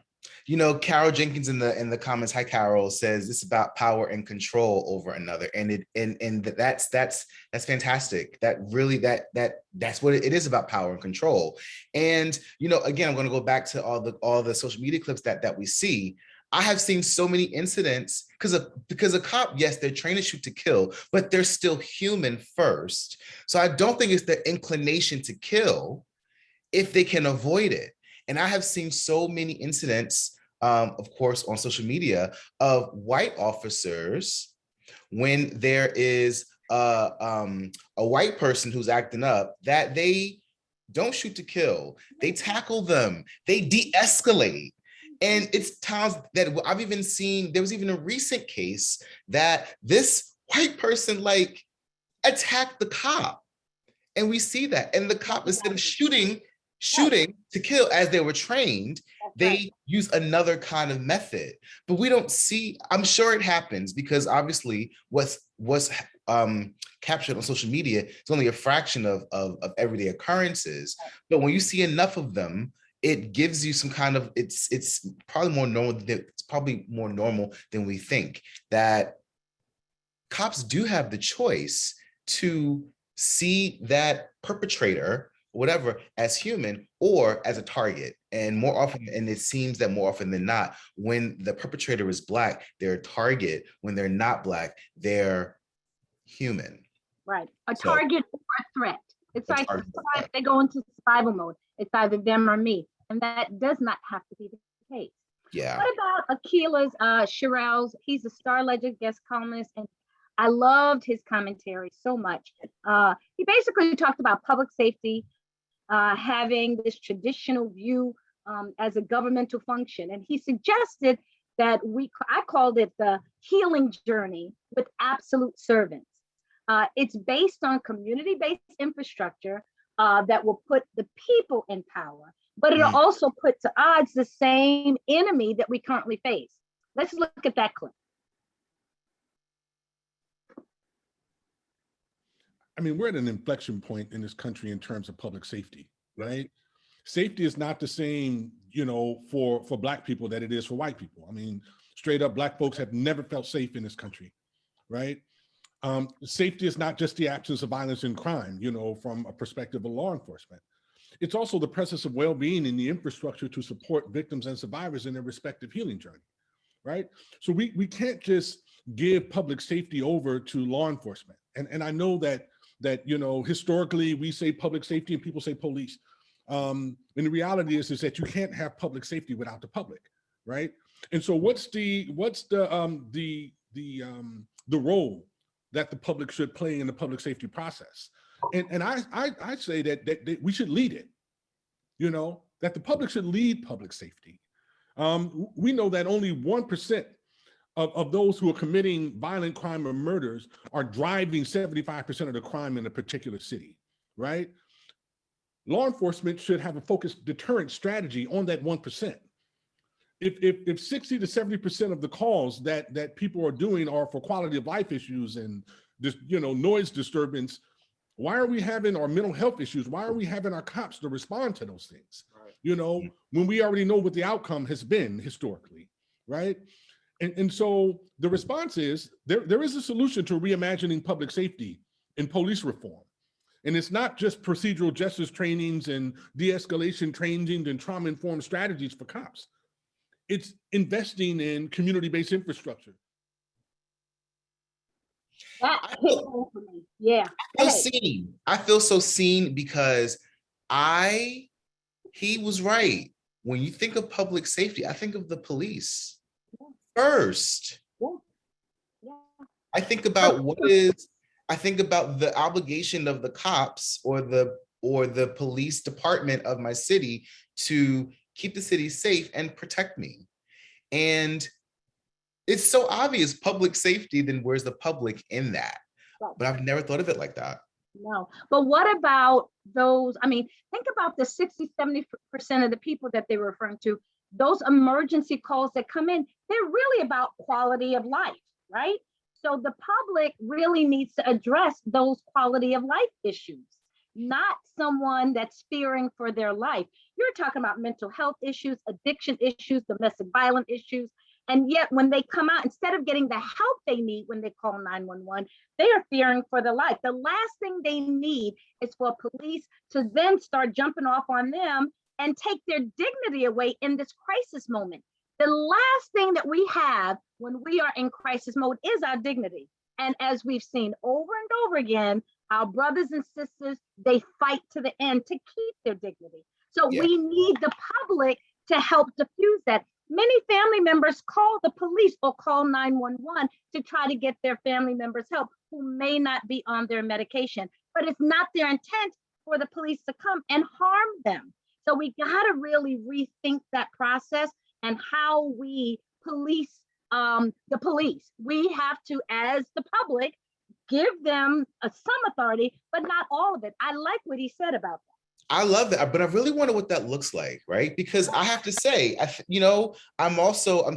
Carol Jenkins in the comments, hi Carol, says it's about power and control over another, and that's fantastic. That really that's what it is, about power and control. And again, I'm going to go back to all the social media clips that we see. I have seen so many incidents because a cop, yes, they're trained to shoot to kill, but they're still human first. So I don't think it's the inclination to kill if they can avoid it. And I have seen so many incidents, of course, on social media of white officers, when there is a white person who's acting up, that they don't shoot to kill. They tackle them. They de-escalate. And it's times that I've even seen, there was even a recent case that this white person attacked the cop. And we see that. And the cop, instead of shooting to kill as they were trained, they use another kind of method. But we don't see, I'm sure it happens because obviously what's captured on social media is only a fraction of everyday occurrences. But when you see enough of them, it gives you some kind of, it's probably more normal than we think, that cops do have the choice to see that perpetrator, whatever, as human or as a target. And more often, and it seems that more often than not, when the perpetrator is Black, they're a target. When they're not Black, they're human. Right, a target or a threat. It's like they go into survival mode. It's either them or me. And that does not have to be the case. Yeah. What about Akila's Shirel's? He's a Star Ledger guest columnist, and I loved his commentary so much. He basically talked about public safety having this traditional view as a governmental function. And he suggested that I called it the healing journey with absolute servants. It's based on community-based infrastructure that will put the people in power, but it'll also put to odds the same enemy that we currently face. Let's look at that clip. I mean, we're at an inflection point in this country in terms of public safety, right? Safety is not the same, you know, for Black people that it is for white people. I mean, straight up, Black folks have never felt safe in this country, right? Safety is not just the absence of violence and crime, you know, from a perspective of law enforcement. It's also the presence of well-being in the infrastructure to support victims and survivors in their respective healing journey, right? So we can't just give public safety over to law enforcement. And I know that you know, historically we say public safety and people say police. And the reality is that you can't have public safety without the public, right? And so what's the role that the public should play in the public safety process? And I say that we should lead it, you know, that the public should lead public safety. We know that only 1% of those who are committing violent crime or murders are driving 75% of the crime in a particular city, right? Law enforcement should have a focused deterrent strategy on that 1%. If 60 to 70% of the calls that people are doing are for quality of life issues and just, you know, noise disturbance, why are we having our mental health issues? Why are we having our cops to respond to those things? Right. You know, when we already know what the outcome has been historically, right? And so the response is there is a solution to reimagining public safety and police reform. And it's not just procedural justice trainings and de-escalation trainings and trauma-informed strategies for cops. It's investing in community-based infrastructure. That hit home for me. Yeah. I feel seen. I feel so seen because he was right. When you think of public safety, I think of the police first. Yeah. I think about I think about the obligation of the cops or the police department of my city to keep the city safe and protect me. And it's so obvious public safety, then where's the public in that? But I've never thought of it like that. No, but what about those? I mean, think about the 60-70% of the people that they were referring to, those emergency calls that come in, they're really about quality of life, right? So the public really needs to address those quality of life issues, not someone that's fearing for their life. You're talking about mental health issues, addiction issues, domestic violence issues. And yet when they come out, instead of getting the help they need when they call 911, they are fearing for their life. The last thing they need is for police to then start jumping off on them and take their dignity away in this crisis moment. The last thing that we have when we are in crisis mode is our dignity. And as we've seen over and over again, our brothers and sisters, they fight to the end to keep their dignity. So we need the public to help diffuse that. Many family members call the police or call 911 to try to get their family members help who may not be on their medication, but it's not their intent for the police to come and harm them. So we got to really rethink that process and how we police the police. We have to, as the public, give them some authority, but not all of it. I like what he said about that. I love that, but I really wonder what that looks like, right? Because I have to say, you know, I'm also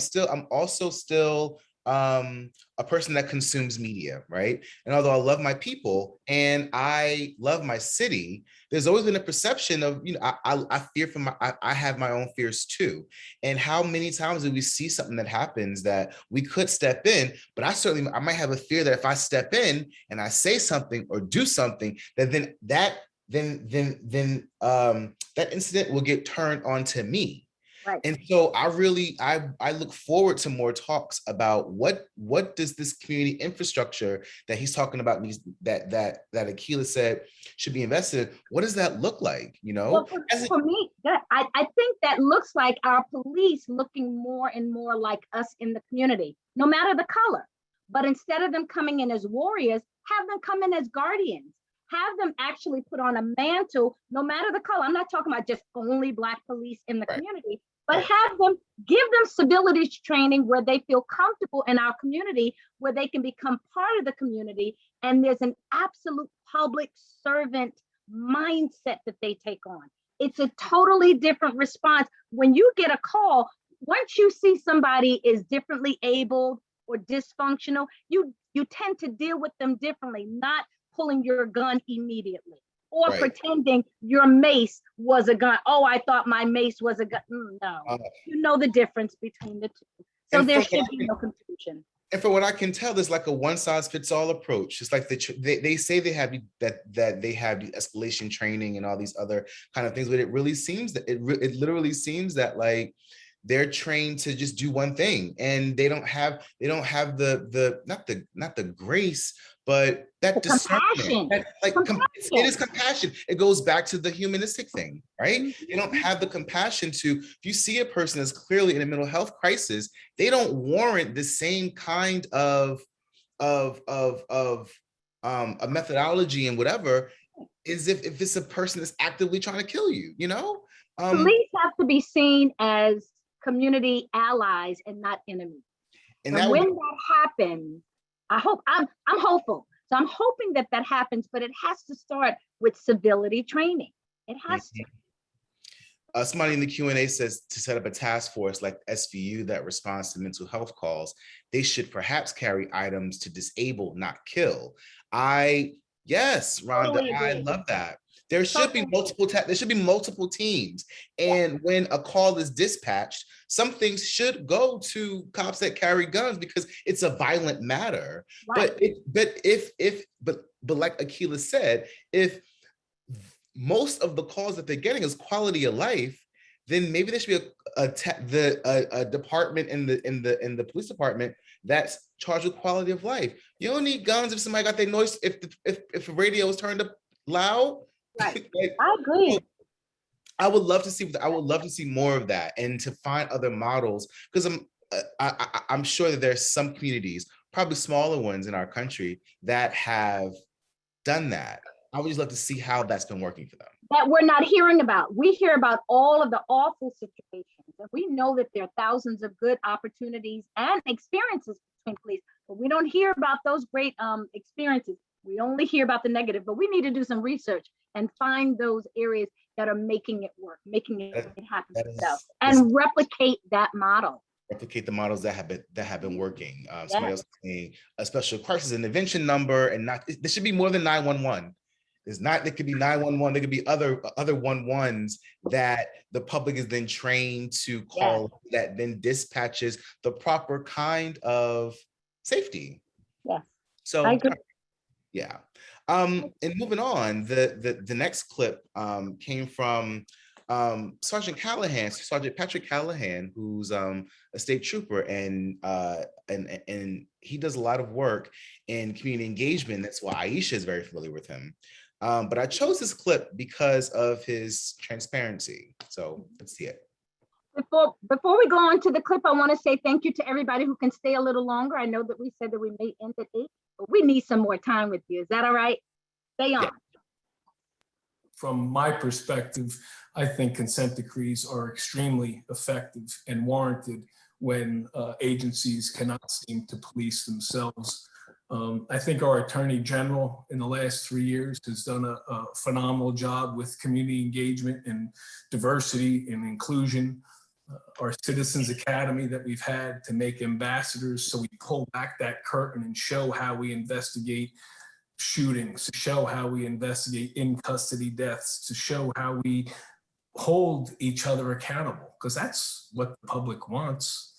still a person that consumes media, right? And although I love my people and I love my city, there's always been a perception of, you know, I fear for I have my own fears too. And how many times do we see something that happens that we could step in, but I might have a fear that if I step in and I say something or do something, then that incident will get turned on to me. Right. And so I look forward to more talks about what does this community infrastructure that he's talking about needs, that Akilah said should be invested in, what does that look like? You know, well, for me, I think that looks like our police looking more and more like us in the community, no matter the color. But instead of them coming in as warriors, have them come in as guardians. Have them actually put on a mantle, no matter the color. I'm not talking about just only Black police in the community, but have them, give them civility training where they feel comfortable in our community, where they can become part of the community. And there's an absolute public servant mindset that they take on. It's a totally different response. When you get a call, once you see somebody is differently abled or dysfunctional, you tend to deal with them differently, not pulling your gun immediately or Right. pretending your mace was a gun. Oh, I thought my mace was a gun. No, you know the difference between the two. So there should be no confusion. And for what I can tell, there's like a one-size-fits-all approach. It's like they say they have that they have the escalation training and all these other kind of things, but it really seems that it literally seems that like they're trained to just do one thing, and they don't have the not the grace, but that discernment. That, like it is compassion. It goes back to the humanistic thing, right? They don't have the compassion to, if you see a person that's clearly in a mental health crisis, they don't warrant the same kind of a methodology and whatever, as if it's a person that's actively trying to kill you, you know? Police have to be seen as community allies and not enemies. And when that happens, I'm hopeful. So I'm hoping that happens, but it has to start with civility training. It has to. Somebody in the Q&A says to set up a task force like SVU that responds to mental health calls. They should perhaps carry items to disable, not kill. Yes, Rhonda, totally, I love that. There should be multiple teams. And when a call is dispatched, some things should go to cops that carry guns because it's a violent matter. Right. But like Akila said, if most of the calls that they're getting is quality of life, then maybe there should be a department in the police department that's charged with quality of life. You don't need guns if somebody got their noise, if the radio is turned up loud. Right. I agree. I would love to see more of that, and to find other models, because I'm sure that there's some communities, probably smaller ones in our country, that have done that. I would just love to see how that's been working for them. That we're not hearing about. We hear about all of the awful situations, and we know that there are thousands of good opportunities and experiences between police, but we don't hear about those great experiences. We only hear about the negative, but we need to do some research and find those areas that are making it work, making it happen themselves, and replicate that model. Replicate the models that have been working. Somebody else saying a special crisis intervention number, and not there should be more than 911. There could be 911. There could be other 11s that the public is then trained to call, that then dispatches the proper kind of safety. Yeah. So I agree. Yeah. And moving on, the next clip came from Sergeant Patrick Callahan, who's a state trooper, and he does a lot of work in community engagement. That's why Aisha is very familiar with him. But I chose this clip because of his transparency. So let's see it. Before we go on to the clip, I want to say thank you to everybody who can stay a little longer. I know that we said that we may end at 8, but we need some more time with you. Is that all right? Stay on. Yeah. From my perspective, I think consent decrees are extremely effective and warranted when agencies cannot seem to police themselves. I think our Attorney General in the last 3 years has done a phenomenal job with community engagement and diversity and inclusion. Our Citizens Academy that we've had to make ambassadors, so we pull back that curtain and show how we investigate shootings, to show how we investigate in custody deaths, to show how we hold each other accountable, because that's what the public wants.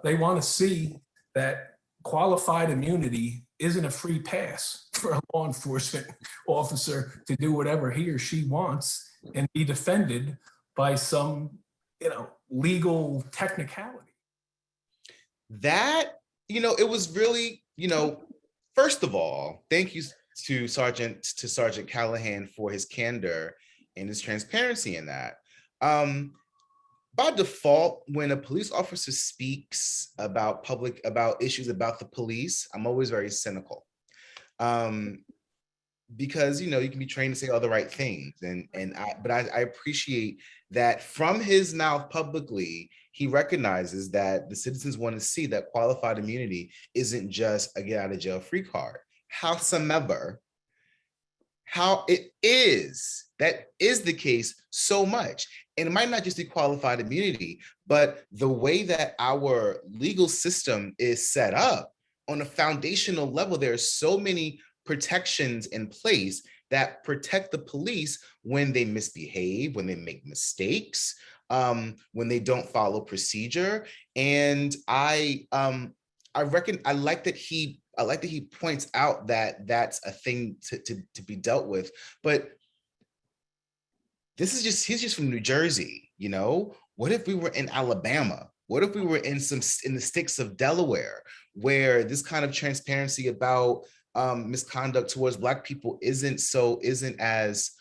They want to see that qualified immunity isn't a free pass for a law enforcement officer to do whatever he or she wants and be defended by some, legal technicality. That, it was really, first of all, thank you to Sergeant Callahan for his candor and his transparency in that. By default, when a police officer speaks about issues about the police, I'm always very cynical. Because you can be trained to say all the right things, but I appreciate that from his mouth publicly, he recognizes that the citizens want to see that qualified immunity isn't just a get out of jail free card. Howsoever, how it is. That is the case so much. And it might not just be qualified immunity, but the way that our legal system is set up on a foundational level, there are so many protections in place that protect the police when they misbehave, when they make mistakes, when they don't follow procedure. And I like that he points out that that's a thing to be dealt with. But he's just from New Jersey, you know? What if we were in Alabama? What if we were in the sticks of Delaware, where this kind of transparency about misconduct towards Black people isn't as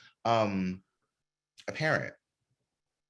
apparent?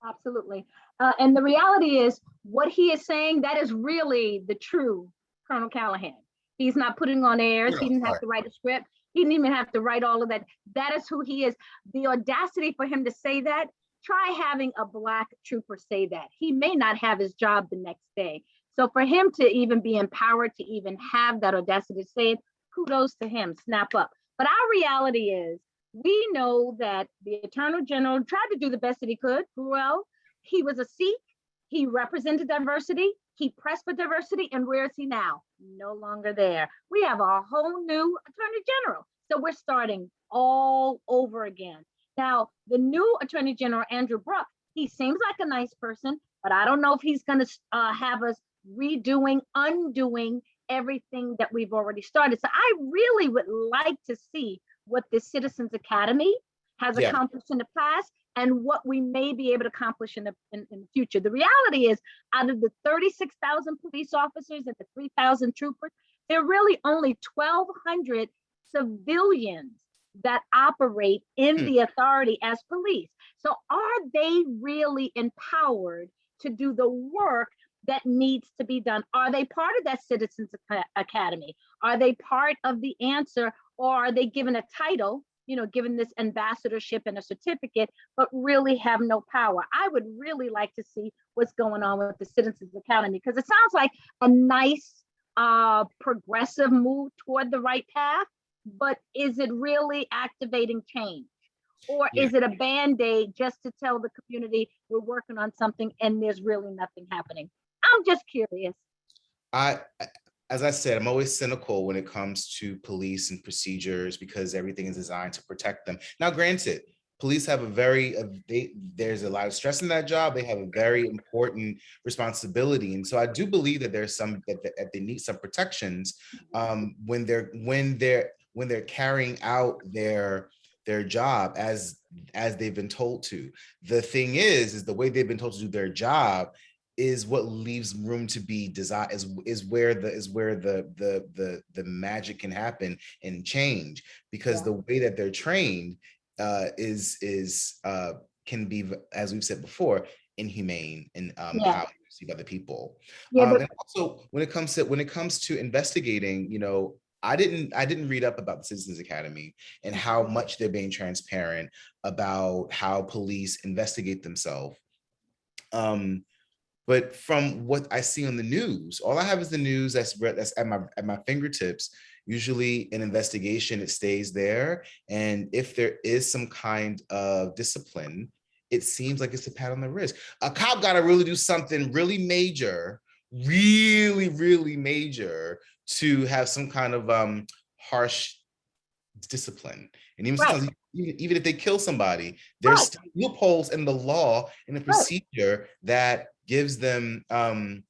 Absolutely. And the reality is, what he is saying, that is really the true Colonel Callahan. He's not putting on airs. He didn't have to write a script. He didn't even have to write all of that. That is who he is. The audacity for him to say that, try having a Black trooper say that. He may not have his job the next day. So for him to even be empowered to even have that audacity to say it, kudos to him, snap up. But our reality is, we know that the Attorney General tried to do the best that he could. Well, he was a Sikh. He represented diversity. He pressed for diversity. And where is he now? No longer there. We have a whole new Attorney General. So we're starting all over again. Now, the new Attorney General, Andrew Bruck, he seems like a nice person, but I don't know if he's going to have us undoing everything that we've already started. So I really would like to see what the Citizens Academy has accomplished in the past and what we may be able to accomplish in the future. The reality is, out of the 36,000 police officers and the 3,000 troopers, there are really only 1,200 civilians that operate in the authority as police. So are they really empowered to do the work that needs to be done? Are they part of that Citizens Academy? Are they part of the answer, or are they given a title, given this ambassadorship and a certificate, but really have no power? I would really like to see what's going on with the Citizens Academy, because it sounds like a nice progressive move toward the right path, but is it really activating change? Or is it a Band-Aid just to tell the community we're working on something and there's really nothing happening? I'm just curious. As I said, I'm always cynical when it comes to police and procedures, because everything is designed to protect them. Now, granted, police have there's a lot of stress in that job. They have a very important responsibility. And so I do believe that there's that they need some protections when they're carrying out their job as they've been told to. The thing is the way they've been told to do their job is what leaves room to be designed, is where the magic can happen and change, because the way that they're trained can be, as we've said before, inhumane in how you see other people. And also when it comes to investigating, I didn't read up about the Citizens Academy and how much they're being transparent about how police investigate themselves. But from what I see on the news, all I have is the news that's at my fingertips. Usually in investigation, it stays there. And if there is some kind of discipline, it seems like it's a pat on the wrist. A cop got to really do something really major, really, really major, to have some kind of harsh discipline. And even sometimes, even if they kill somebody, there's still loopholes in the law and the procedure that gives them a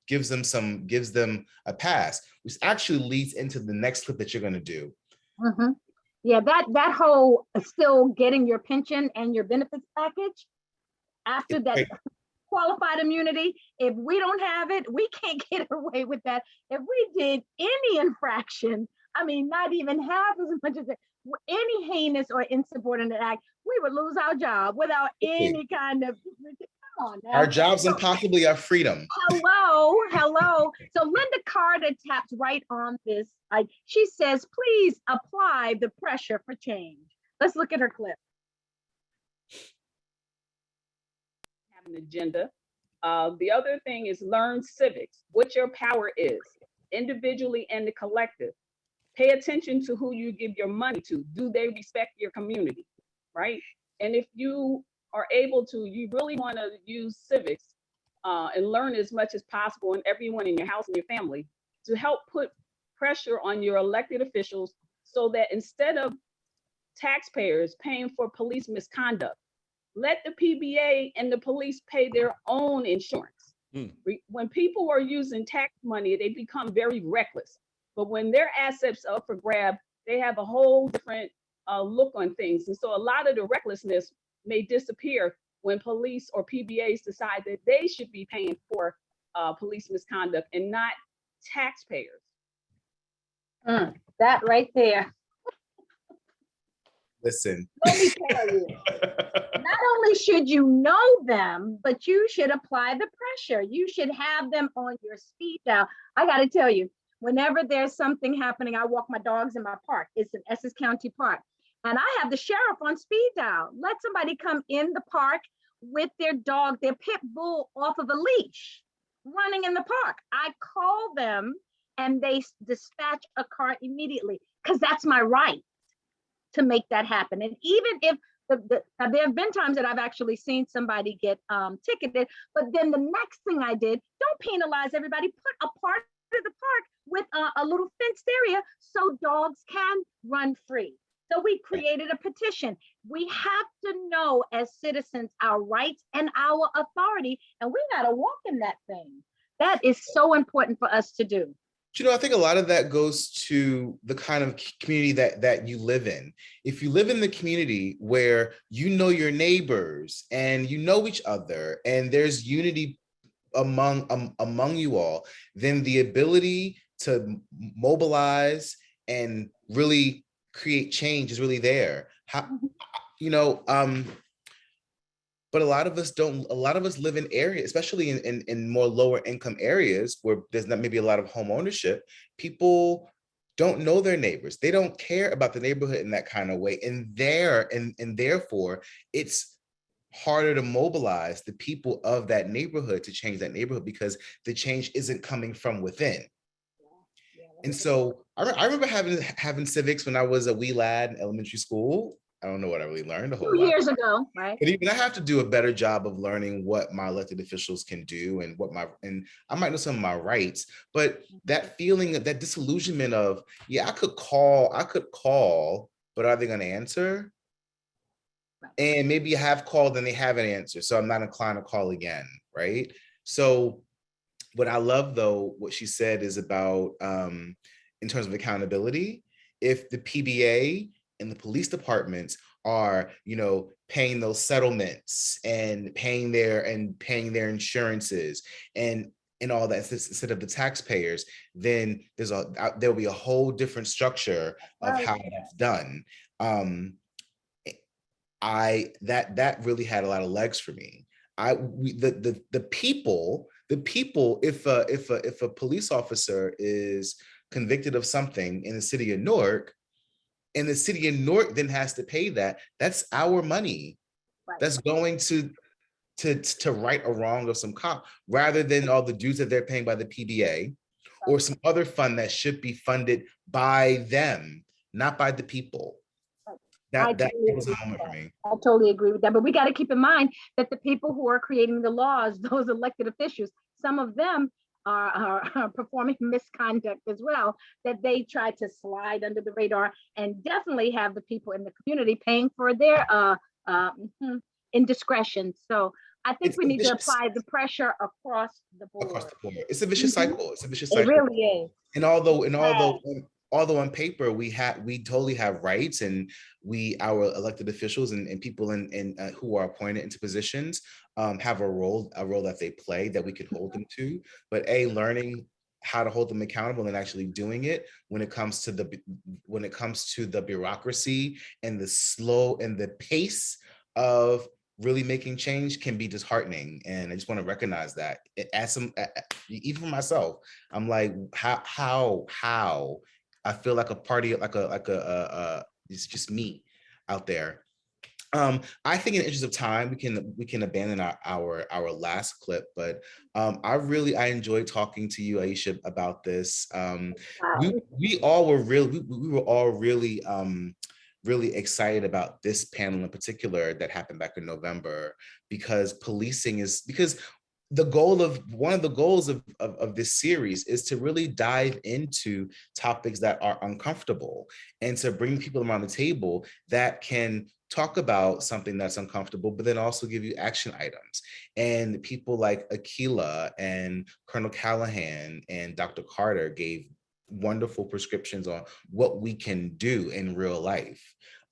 pass, which actually leads into the next clip that you're going to do. Yeah, that whole still getting your pension and your benefits package after that qualified immunity. If we don't have it, we can't get away with that. If we did any infraction, not even half as much as any heinous or insubordinate act, we would lose our job without any kind of. Come on now. Our jobs and possibly our freedom. Hello. So Linda Carter taps right on this. She says, please apply the pressure for change. Let's look at her clip. Have an agenda. The other thing is learn civics, what your power is, individually and the collective. Pay attention to who you give your money to. Do they respect your community, right? And if you are able to, you really want to use civics and learn as much as possible, and everyone in your house and your family, to help put pressure on your elected officials so that instead of taxpayers paying for police misconduct, let the PBA and the police pay their own insurance. When people are using tax money, they become very reckless. But when their assets are up for grab, they have a whole different look on things. And so a lot of the recklessness may disappear when police or PBAs decide that they should be paying for police misconduct and not taxpayers. That right there. Listen. Let me tell you, not only should you know them, but you should apply the pressure. You should have them on your speed dial. I got to tell you, whenever there's something happening, I walk my dogs in my park. It's an Essex County park. And I have the sheriff on speed dial. Let somebody come in the park with their dog, their pit bull off of a leash, running in the park. I call them and they dispatch a car immediately because that's my right to make that happen. And even if there have been times that I've actually seen somebody get ticketed, but then the next thing I did, don't penalize everybody, put a part of the park with a little fenced area so dogs can run free. So we created a petition. We have to know as citizens our rights and our authority, and we gotta walk in that thing. That is so important for us to do. You know, I think a lot of that goes to the kind of community that you live in. If you live in the community where you know your neighbors and you know each other and there's unity among you all, then the ability to mobilize and really create change is really there. But a lot of us don't. A lot of us live in areas, especially in more lower income areas where there's not maybe a lot of home ownership. People don't know their neighbors. They don't care about the neighborhood in that kind of way. And therefore, it's harder to mobilize the people of that neighborhood to change that neighborhood because the change isn't coming from within. And so I remember having civics when I was a wee lad in elementary school. I don't know what I really learned a whole lot. 2 years ago, right? But even I have to do a better job of learning what my elected officials can do and and I might know some of my rights, but that feeling of that disillusionment of, yeah, I could call, but are they going to answer? And maybe I have called and they haven't answered, so I'm not inclined to call again, right? So what I love though, what she said is about, in terms of accountability, if the PBA and the police departments are, paying those settlements and paying their insurances and all that instead of the taxpayers, then there'll be a whole different structure of how that's done. That really had a lot of legs for me. The people, if a police officer is convicted of something in the city of Newark, and the city of Newark then has to pay that, that's our money. Right. That's going to right a wrong of some cop, rather than all the dues that they're paying by the PBA, right, or some other fund that should be funded by them, not by the people. Right. That was a moment for me. I totally agree with that. But we got to keep in mind that the people who are creating the laws, those elected officials, some of them are performing misconduct as well, that they try to slide under the radar, and definitely have the people in the community paying for their indiscretion. So I think we need to apply the pressure across the board. It's a vicious cycle. It's a vicious cycle. It really is. And although on paper we totally have rights, and our elected officials and people who are appointed into positions have a role that they play that we can hold them to, but learning how to hold them accountable and actually doing it when it comes to the bureaucracy and the pace of really making change can be disheartening. And I just want to recognize that even for myself, I'm like, how I feel like a party, it's just me out there. I think in the interest of time, we can abandon our last clip, but I enjoyed talking to you, Aisha, about this. We were all really really excited about this panel in particular that happened back in November, because one of the goals of this series is to really dive into topics that are uncomfortable and to bring people around the table that can talk about something that's uncomfortable, but then also give you action items. And people like Akila and Colonel Callahan and Dr. Carter gave wonderful prescriptions on what we can do in real life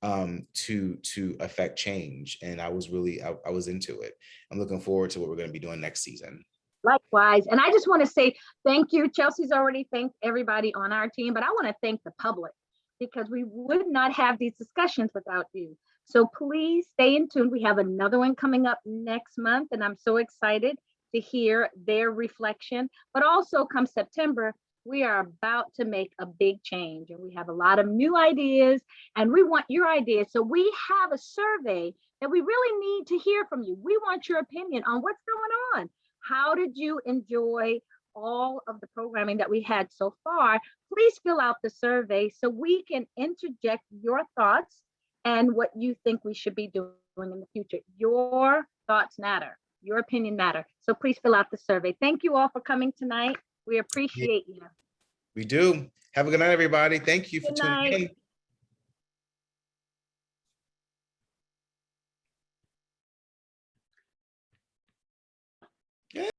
to affect change. And I was into it. I'm looking forward to what we're going to be doing next season. Likewise. And I just want to say thank you. Chelsea's already thanked everybody on our team, but I want to thank the public, because we would not have these discussions without you. So please stay in tune. We have another one coming up next month, and I'm so excited to hear their reflection. But also come September, we are about to make a big change, and we have a lot of new ideas, and we want your ideas. So we have a survey that we really need to hear from you. We want your opinion on what's going on. How did you enjoy all of the programming that we had so far? Please fill out the survey so we can interject your thoughts and what you think we should be doing in the future. Your thoughts matter. Your opinion matters. So please fill out the survey. Thank you all for coming tonight. We appreciate you. We do. Have a good night, everybody. Thank you for tuning in.